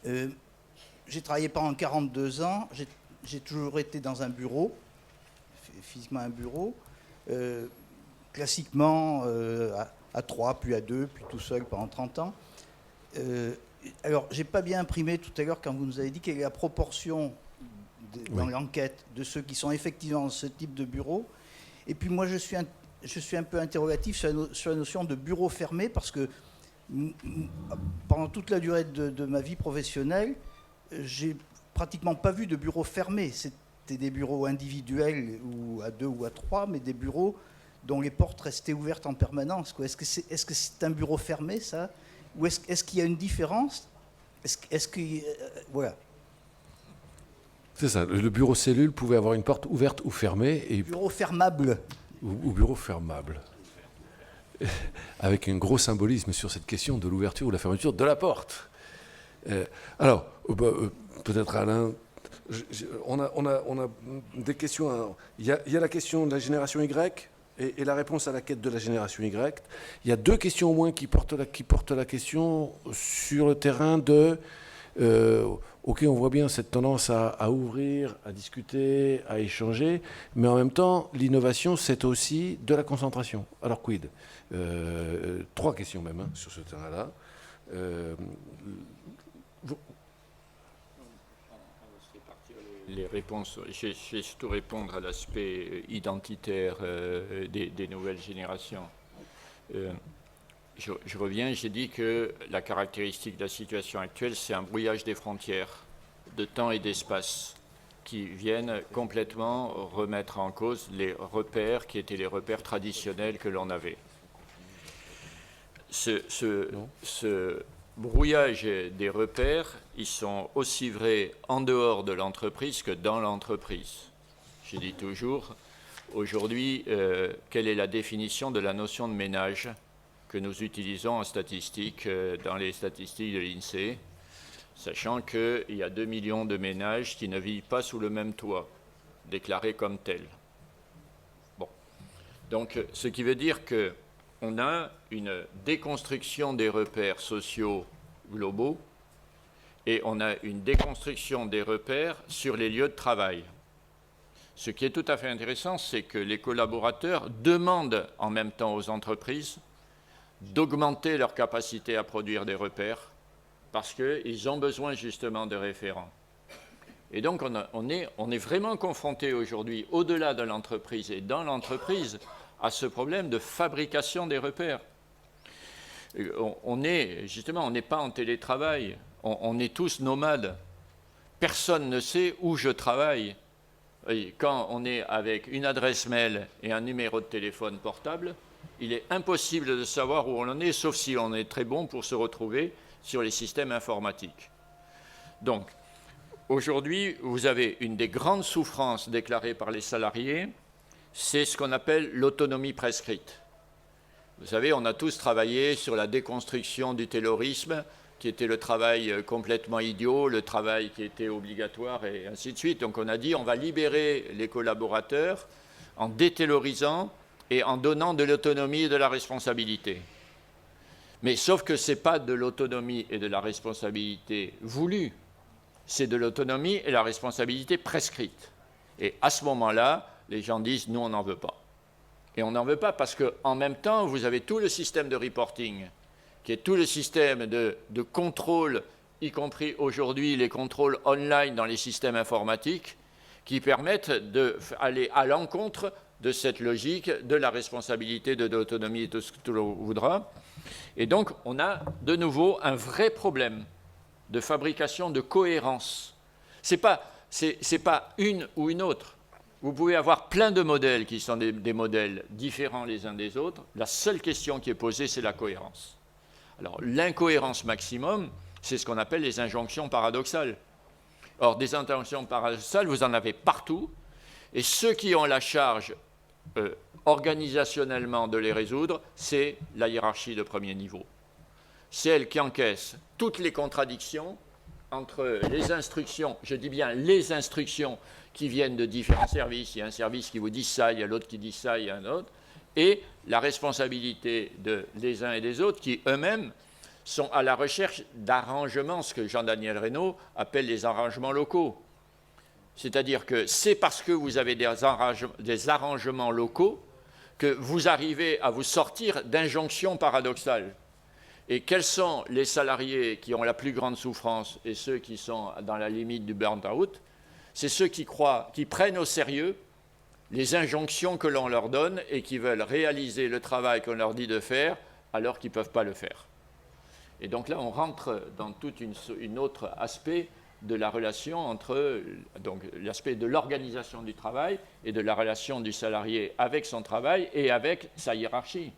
J'ai travaillé pendant 42 ans, j'ai toujours été dans un bureau, physiquement un bureau, classiquement à 3, puis à 2, puis tout seul pendant 30 ans. Alors, j'ai pas bien imprimé tout à l'heure quand vous nous avez dit quelle est la proportion dans l'enquête de ceux qui sont effectivement dans ce type de bureau. Et puis moi, je suis un peu interrogatif sur la notion de bureau fermé, parce que pendant toute la durée de ma vie professionnelle, j'ai pratiquement pas vu de bureau fermé. C'était des bureaux individuels ou à 2 ou à 3, mais des bureaux dont les portes restaient ouvertes en permanence. Est-ce que c'est un bureau fermé, ça? Ou est-ce qu'il y a une différence? Voilà. C'est ça, le bureau cellule pouvait avoir une porte ouverte ou fermée. Bureau fermable. Ou bureau fermable. Avec un gros symbolisme sur cette question de l'ouverture ou la fermeture de la porte. Alors, peut-être Alain, on a des questions. Il y a la question de la génération Y et la réponse à la quête de la génération Y. Il y a 2 questions au moins qui portent la question sur le terrain de... ok, on voit bien cette tendance à ouvrir, à discuter, à échanger, mais en même temps, l'innovation, c'est aussi de la concentration. Alors, quid 3 questions même sur ce terrain-là. Les réponses, je vais surtout répondre à l'aspect identitaire des nouvelles générations. Je reviens, j'ai dit que la caractéristique de la situation actuelle, c'est un brouillage des frontières de temps et d'espace qui viennent complètement remettre en cause les repères qui étaient les repères traditionnels que l'on avait. Ce brouillage des repères, ils sont aussi vrais en dehors de l'entreprise que dans l'entreprise. Je dis toujours, aujourd'hui, quelle est la définition de la notion de ménage que nous utilisons en statistique, dans les statistiques de l'INSEE, sachant qu'il y a 2 millions de ménages qui ne vivent pas sous le même toit, déclarés comme tels. Bon. Donc, ce qui veut dire qu'on a une déconstruction des repères sociaux globaux et on a une déconstruction des repères sur les lieux de travail. Ce qui est tout à fait intéressant, c'est que les collaborateurs demandent en même temps aux entreprises d'augmenter leur capacité à produire des repères parce qu'ils ont besoin justement de référents. Et donc on est vraiment confronté aujourd'hui, au-delà de l'entreprise et dans l'entreprise, à ce problème de fabrication des repères. On n'est pas en télétravail, on est tous nomades. Personne ne sait où je travaille. Et quand on est avec une adresse mail et un numéro de téléphone portable, il est impossible de savoir où on en est, sauf si on est très bon pour se retrouver sur les systèmes informatiques. Donc, aujourd'hui, vous avez une des grandes souffrances déclarées par les salariés, c'est ce qu'on appelle l'autonomie prescrite. Vous savez, on a tous travaillé sur la déconstruction du taylorisme, qui était le travail complètement idiot, le travail qui était obligatoire et ainsi de suite. Donc on a dit on va libérer les collaborateurs en détaylorisant et en donnant de l'autonomie et de la responsabilité. Mais sauf que ce n'est pas de l'autonomie et de la responsabilité voulue, c'est de l'autonomie et la responsabilité prescrite. Et à ce moment-là, les gens disent nous on n'en veut pas. Et on n'en veut pas parce qu'en même temps, vous avez tout le système de reporting, qui est tout le système de contrôle, y compris aujourd'hui les contrôles online dans les systèmes informatiques, qui permettent d'aller à l'encontre de cette logique de la responsabilité, de l'autonomie et tout ce que l'on voudra. Et donc, on a de nouveau un vrai problème de fabrication de cohérence. Ce n'est pas une ou une autre. Vous pouvez avoir plein de modèles qui sont des modèles différents les uns des autres. La seule question qui est posée, c'est la cohérence. Alors, l'incohérence maximum, c'est ce qu'on appelle les injonctions paradoxales. Or, des injonctions paradoxales, vous en avez partout, et ceux qui ont la charge organisationnellement de les résoudre, c'est la hiérarchie de premier niveau. C'est elle qui encaisse toutes les contradictions entre les instructions, je dis bien les instructions qui viennent de différents services, il y a un service qui vous dit ça, il y a l'autre qui dit ça, il y a un autre, et la responsabilité des uns et des autres qui eux-mêmes sont à la recherche d'arrangements, ce que Jean-Daniel Reynaud appelle les arrangements locaux. C'est-à-dire que c'est parce que vous avez des arrangements locaux que vous arrivez à vous sortir d'injonctions paradoxales. Et quels sont les salariés qui ont la plus grande souffrance et ceux qui sont dans la limite du burn-out? C'est ceux qui prennent au sérieux les injonctions que l'on leur donne et qui veulent réaliser le travail qu'on leur dit de faire alors qu'ils ne peuvent pas le faire. Et donc là, on rentre dans tout un autre aspect de la relation entre l'aspect de l'organisation du travail et de la relation du salarié avec son travail et avec sa hiérarchie.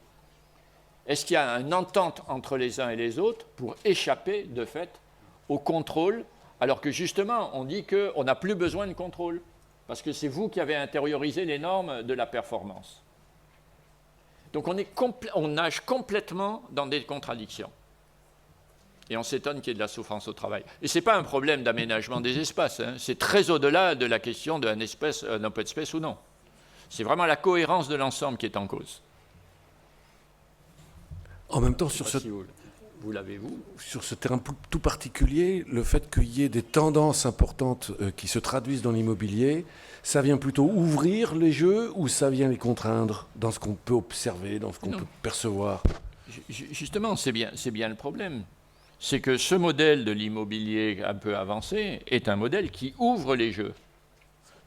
Est-ce qu'il y a une entente entre les uns et les autres pour échapper, de fait, au contrôle, alors que justement, on dit qu'on n'a plus besoin de contrôle, parce que c'est vous qui avez intériorisé les normes de la performance. Donc on nage complètement dans des contradictions. Et on s'étonne qu'il y ait de la souffrance au travail. Et ce n'est pas un problème d'aménagement des espaces, hein. C'est très au-delà de la question d'un open space ou non. C'est vraiment la cohérence de l'ensemble qui est en cause. En même temps, sur ce terrain tout particulier, le fait qu'il y ait des tendances importantes qui se traduisent dans l'immobilier, ça vient plutôt ouvrir les jeux ou ça vient les contraindre dans ce qu'on peut observer, dans ce qu'on peut percevoir? Justement, c'est bien le problème. C'est que ce modèle de l'immobilier un peu avancé est un modèle qui ouvre les jeux.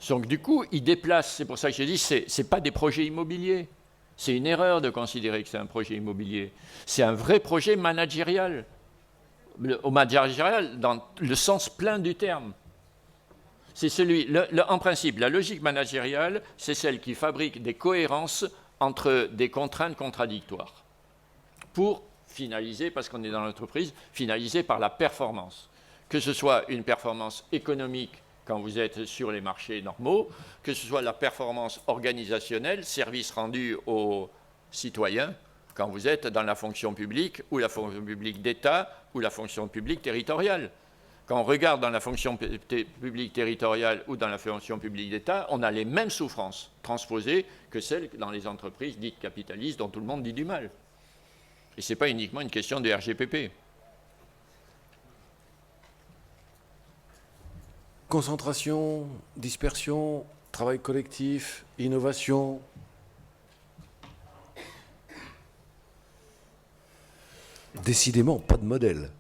Donc du coup, il déplace, c'est pour ça que j'ai dit, ce n'est pas des projets immobiliers. C'est une erreur de considérer que c'est un projet immobilier. C'est un vrai projet managérial. Managérial dans le sens plein du terme. C'est en principe, la logique managériale, c'est celle qui fabrique des cohérences entre des contraintes contradictoires. Pour finaliser, parce qu'on est dans l'entreprise, finaliser par la performance. Que ce soit une performance économique quand vous êtes sur les marchés normaux, que ce soit la performance organisationnelle, service rendu aux citoyens, quand vous êtes dans la fonction publique ou la fonction publique d'État ou la fonction publique territoriale. Quand on regarde dans la fonction publique territoriale ou dans la fonction publique d'État, on a les mêmes souffrances transposées que celles dans les entreprises dites capitalistes dont tout le monde dit du mal. Et ce n'est pas uniquement une question de RGPP. Concentration, dispersion, travail collectif, innovation. Décidément, pas de modèle.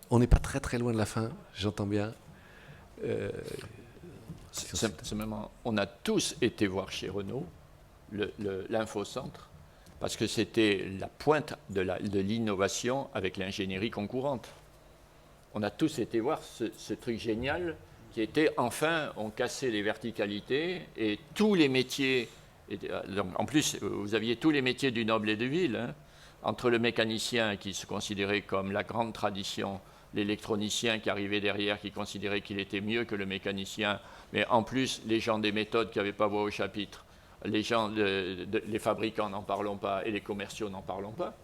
On n'est pas très très loin de la fin, j'entends bien. Simplement, on a tous été voir chez Renault l'infocentre, parce que c'était la pointe de l'innovation avec l'ingénierie concurrente. On a tous été voir ce truc génial qui étaient, enfin, ont cassé les verticalités et tous les métiers, en plus, vous aviez tous les métiers du noble et du vil, hein, entre le mécanicien qui se considérait comme la grande tradition, l'électronicien qui arrivait derrière, qui considérait qu'il était mieux que le mécanicien, mais en plus, les gens des méthodes qui n'avaient pas voix au chapitre, les fabricants, n'en parlons pas, et les commerciaux, n'en parlons pas.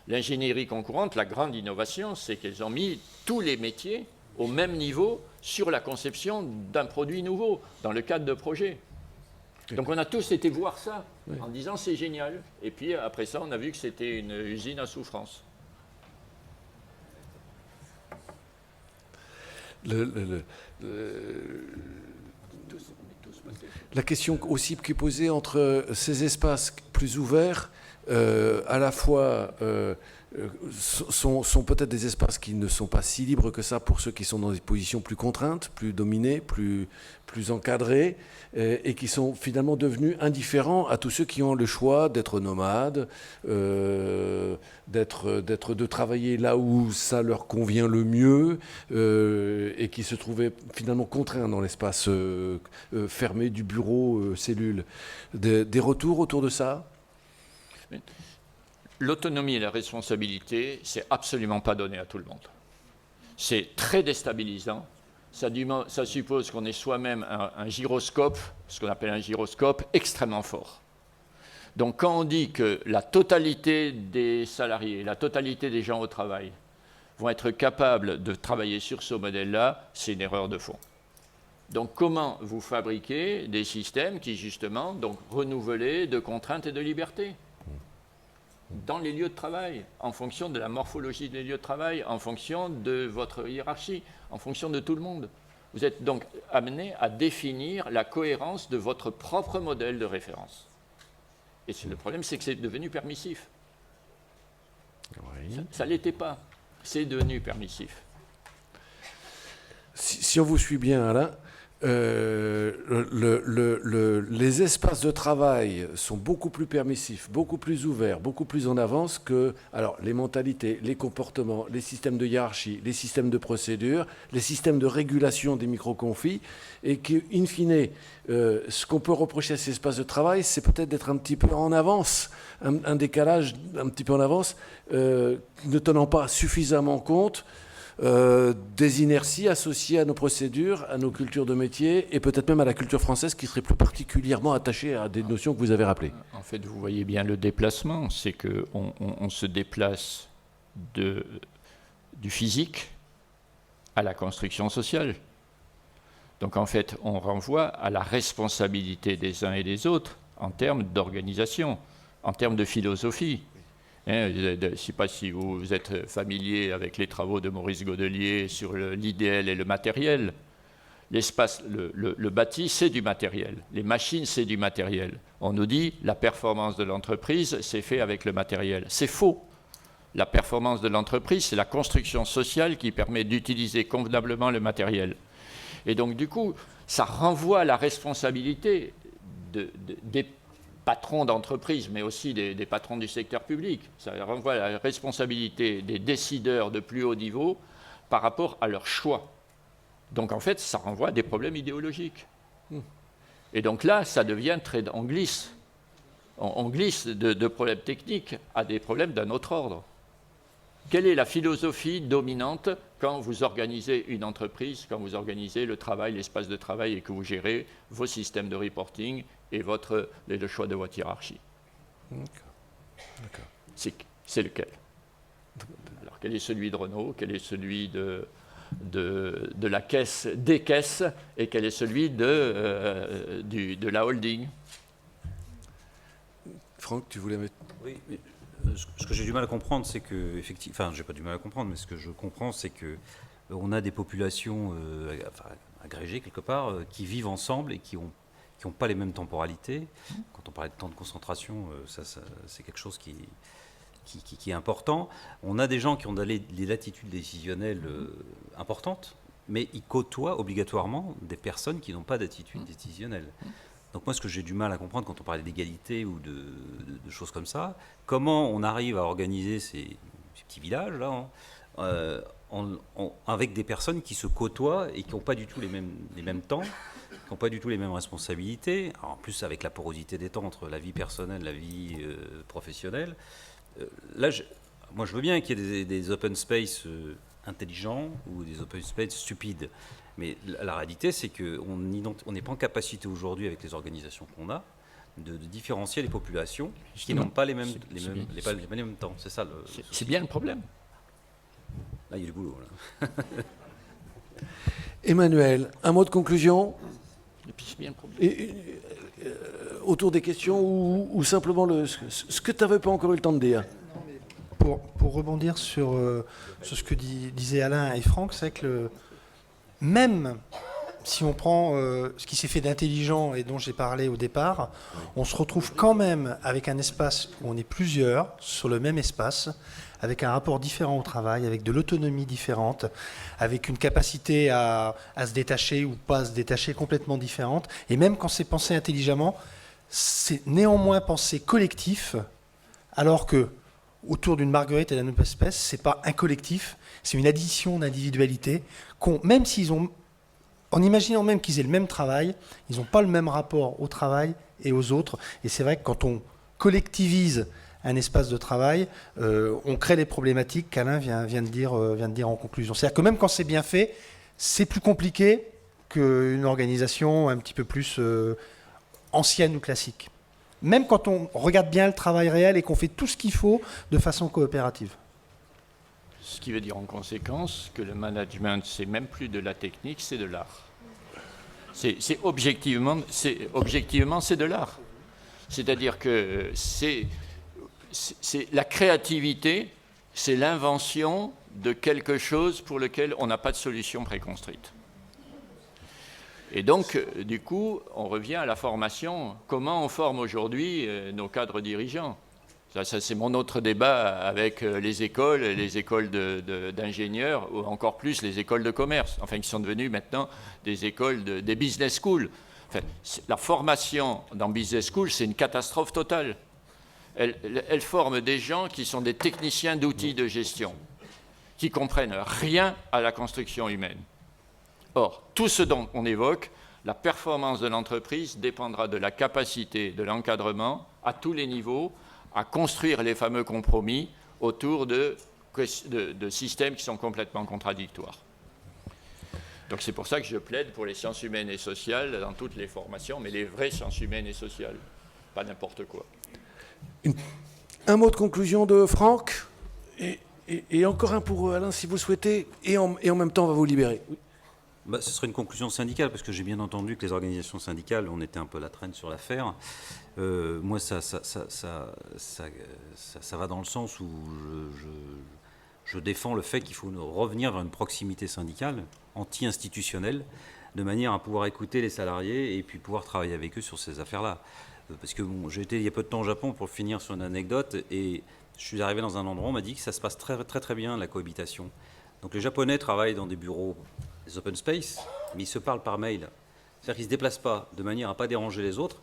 L'ingénierie concourante, la grande innovation, c'est qu'ils ont mis tous les métiers au même niveau sur la conception d'un produit nouveau, dans le cadre de projets. Donc on a tous été voir ça, en disant c'est génial. Et puis après ça, on a vu que c'était une usine à souffrance. La question aussi qui est posée entre ces espaces plus ouverts, à la fois sont peut-être des espaces qui ne sont pas si libres que ça pour ceux qui sont dans des positions plus contraintes, plus dominées, plus encadrées, et qui sont finalement devenus indifférents à tous ceux qui ont le choix d'être nomades, de travailler là où ça leur convient le mieux, et qui se trouvaient finalement contraints dans l'espace fermé du bureau, cellule. Des retours autour de ça ? L'autonomie et la responsabilité, c'est absolument pas donné à tout le monde. C'est très déstabilisant. Ça suppose qu'on ait soi-même un gyroscope, ce qu'on appelle un gyroscope, extrêmement fort. Donc quand on dit que la totalité des salariés, la totalité des gens au travail vont être capables de travailler sur ce modèle-là, c'est une erreur de fond. Donc comment vous fabriquez des systèmes qui justement donc renouvelaient de contraintes et de liberté dans les lieux de travail, en fonction de la morphologie des lieux de travail, en fonction de votre hiérarchie, en fonction de tout le monde. Vous êtes donc amené à définir la cohérence de votre propre modèle de référence. Et le problème, c'est que c'est devenu permissif. Oui. Ça ne l'était pas. C'est devenu permissif. Si on vous suit bien, Alain, les espaces de travail sont beaucoup plus permissifs, beaucoup plus ouverts, beaucoup plus en avance que les mentalités, les comportements, les systèmes de hiérarchie, les systèmes de procédure, les systèmes de régulation des micro-conflits, et qu'in fine, ce qu'on peut reprocher à ces espaces de travail, c'est peut-être d'être un petit peu en avance, un décalage un petit peu en avance, ne tenant pas suffisamment compte des inerties associées à nos procédures, à nos cultures de métier et peut-être même à la culture française qui serait plus particulièrement attachée à des notions que vous avez rappelées. En fait, vous voyez bien le déplacement, c'est qu'on se déplace du physique à la construction sociale. Donc en fait, on renvoie à la responsabilité des uns et des autres en termes d'organisation, en termes de philosophie. Je ne sais pas si vous êtes familier avec les travaux de Maurice Godelier sur l'idéal et le matériel. L'espace, le bâti, c'est du matériel. Les machines, c'est du matériel. On nous dit la performance de l'entreprise, c'est fait avec le matériel. C'est faux. La performance de l'entreprise, c'est la construction sociale qui permet d'utiliser convenablement le matériel. Et donc, du coup, ça renvoie à la responsabilité des patrons d'entreprise, mais aussi des patrons du secteur public. Ça renvoie à la responsabilité des décideurs de plus haut niveau par rapport à leur choix. Donc en fait, ça renvoie à des problèmes idéologiques. Et donc là, ça devient on glisse. On glisse de problèmes techniques à des problèmes d'un autre ordre. Quelle est la philosophie dominante quand vous organisez une entreprise, quand vous organisez le travail, l'espace de travail et que vous gérez vos systèmes de reporting et le choix de votre hiérarchie? D'accord. C'est lequel? Alors, quel est celui de Renault? Quel est celui de la caisse, des caisses? Et quel est celui de la holding? Franck, tu voulais mettre... Oui, mais ce que j'ai du mal à comprendre, c'est que, effectivement, enfin, j'ai pas du mal à comprendre, mais ce que je comprends, c'est que on a des populations agrégées quelque part qui vivent ensemble et qui n'ont pas les mêmes temporalités. Quand on parlait de temps de concentration, ça c'est quelque chose qui est important. On a des gens qui ont des latitudes décisionnelles importantes, mais ils côtoient obligatoirement des personnes qui n'ont pas d'attitude décisionnelle. Donc moi, ce que j'ai du mal à comprendre quand on parle d'égalité ou de choses comme ça, comment on arrive à organiser ces petits villages là, avec des personnes qui se côtoient et qui n'ont pas du tout les mêmes temps, qui n'ont pas du tout les mêmes responsabilités. Alors, en plus, avec la porosité des temps entre la vie personnelle et la vie professionnelle. Là, moi, je veux bien qu'il y ait des open space intelligents ou des open space stupides. Mais la réalité, c'est qu'on n'est pas en capacité aujourd'hui, avec les organisations qu'on a, de différencier les populations qui n'ont pas les mêmes temps. C'est ça. C'est bien le problème. Là, il y a du boulot. Là. Emmanuel, un mot de conclusion Et puis c'est bien le problème. Autour des questions ou simplement ce que tu n'avais pas encore eu le temps de dire. Pour rebondir sur ce que disaient Alain et Franck, c'est que même si on prend ce qui s'est fait d'intelligent et dont j'ai parlé au départ, on se retrouve quand même avec un espace où on est plusieurs sur le même espace, avec un rapport différent au travail, avec de l'autonomie différente, avec une capacité à se détacher ou pas se détacher complètement différente. Et même quand c'est pensé intelligemment, c'est néanmoins pensé collectif, alors que autour d'une marguerite et d'un open space, c'est pas un collectif, c'est une addition d'individualités, même s'ils ont, en imaginant même qu'ils aient le même travail, ils n'ont pas le même rapport au travail et aux autres. Et c'est vrai que quand on collectivise un espace de travail, on crée les problématiques qu'Alain vient de dire en conclusion. C'est-à-dire que même quand c'est bien fait, c'est plus compliqué qu'une organisation un petit peu plus ancienne ou classique. Même quand on regarde bien le travail réel et qu'on fait tout ce qu'il faut de façon coopérative. Ce qui veut dire en conséquence que le management, c'est même plus de la technique, c'est de l'art. Objectivement, c'est de l'art. C'est-à-dire que c'est la créativité, c'est l'invention de quelque chose pour lequel on n'a pas de solution préconstruite. Et donc, du coup, on revient à la formation. Comment on forme aujourd'hui nos cadres dirigeants ? Ça c'est mon autre débat avec les écoles d'ingénieurs, ou encore plus les écoles de commerce, enfin qui sont devenues maintenant des écoles, des business schools. Enfin, la formation dans business school, c'est une catastrophe totale. Elle forme des gens qui sont des techniciens d'outils de gestion, qui comprennent rien à la construction humaine. Or, tout ce dont on évoque, la performance de l'entreprise dépendra de la capacité de l'encadrement à tous les niveaux à construire les fameux compromis autour de systèmes qui sont complètement contradictoires. Donc c'est pour ça que je plaide pour les sciences humaines et sociales dans toutes les formations, mais les vraies sciences humaines et sociales, pas n'importe quoi. Un mot de conclusion de Franck et encore un pour Alain si vous souhaitez, et en même temps on va vous libérer. Oui. Ce serait une conclusion syndicale, parce que j'ai bien entendu que les organisations syndicales, on était un peu la traîne sur l'affaire. Moi, ça va dans le sens où je défends le fait qu'il faut revenir vers une proximité syndicale, anti-institutionnelle, de manière à pouvoir écouter les salariés et puis pouvoir travailler avec eux sur ces affaires-là. Parce que j'ai été il y a peu de temps au Japon, pour finir sur une anecdote, et je suis arrivé dans un endroit, on m'a dit que ça se passe très, très, très bien, la cohabitation. Donc les Japonais travaillent dans des bureaux, des open space, mais ils se parlent par mail. C'est-à-dire qu'ils ne se déplacent pas de manière à ne pas déranger les autres.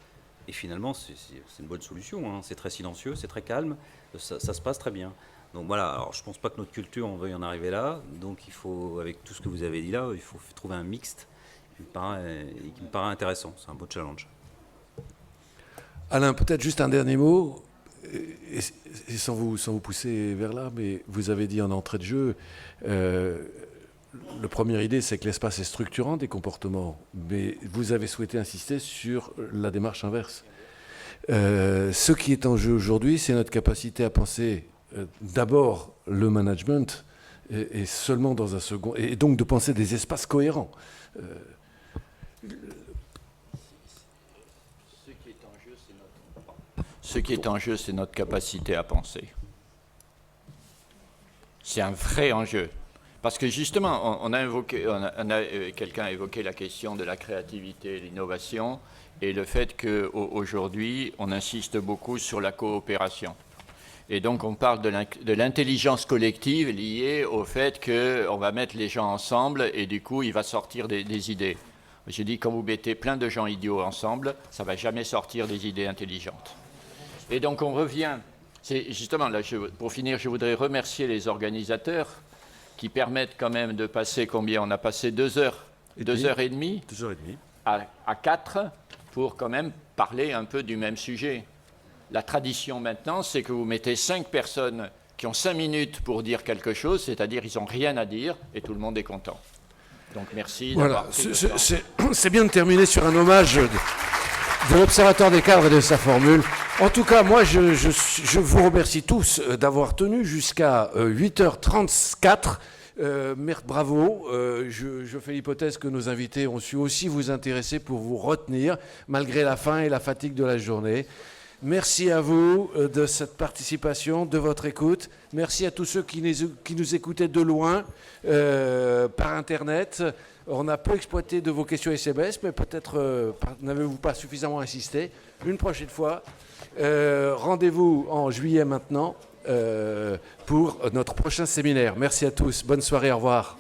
Et finalement, c'est une bonne solution. Hein. C'est très silencieux, c'est très calme, ça se passe très bien. Donc voilà, alors je ne pense pas que notre culture, on veuille en arriver là. Donc il faut, avec tout ce que vous avez dit là, il faut trouver un mixte qui me paraît intéressant. C'est un beau challenge. Alain, peut-être juste un dernier mot, et sans vous pousser vers là, mais vous avez dit en entrée de jeu, la première idée, c'est que l'espace est structurant des comportements, mais vous avez souhaité insister sur la démarche inverse. Ce qui est en jeu aujourd'hui, c'est notre capacité à penser d'abord le management, et seulement dans un second, et donc de penser des espaces cohérents. Ce qui est en jeu, c'est notre capacité à penser. C'est un vrai enjeu. Parce que justement, quelqu'un a évoqué la question de la créativité, l'innovation, et le fait qu'aujourd'hui, on insiste beaucoup sur la coopération. Et donc, on parle de l'intelligence collective liée au fait qu'on va mettre les gens ensemble et du coup, il va sortir des idées. J'ai dit, quand vous mettez plein de gens idiots ensemble, ça ne va jamais sortir des idées intelligentes. Et donc, on revient. Justement, là, pour finir, je voudrais remercier les organisateurs qui permettent quand même de passer combien? On a passé 2 heures, 2 heures et demie, 2 heures et demie. à 4 pour quand même parler un peu du même sujet. La tradition maintenant, c'est que vous mettez 5 personnes qui ont 5 minutes pour dire quelque chose, c'est-à-dire ils n'ont rien à dire et tout le monde est content. Donc merci. Voilà, c'est bien de terminer sur un hommage de l'Observatoire des cadres et de sa formule. En tout cas, moi, je vous remercie tous d'avoir tenu jusqu'à 8h34. Bravo. Je fais l'hypothèse que nos invités ont su aussi vous intéresser pour vous retenir, malgré la faim et la fatigue de la journée. Merci à vous de cette participation, de votre écoute. Merci à tous ceux qui nous écoutaient de loin par Internet. On a peu exploité de vos questions SMS, mais peut-être n'avez-vous pas suffisamment insisté. Une prochaine fois, rendez-vous en juillet maintenant pour notre prochain séminaire. Merci à tous. Bonne soirée. Au revoir.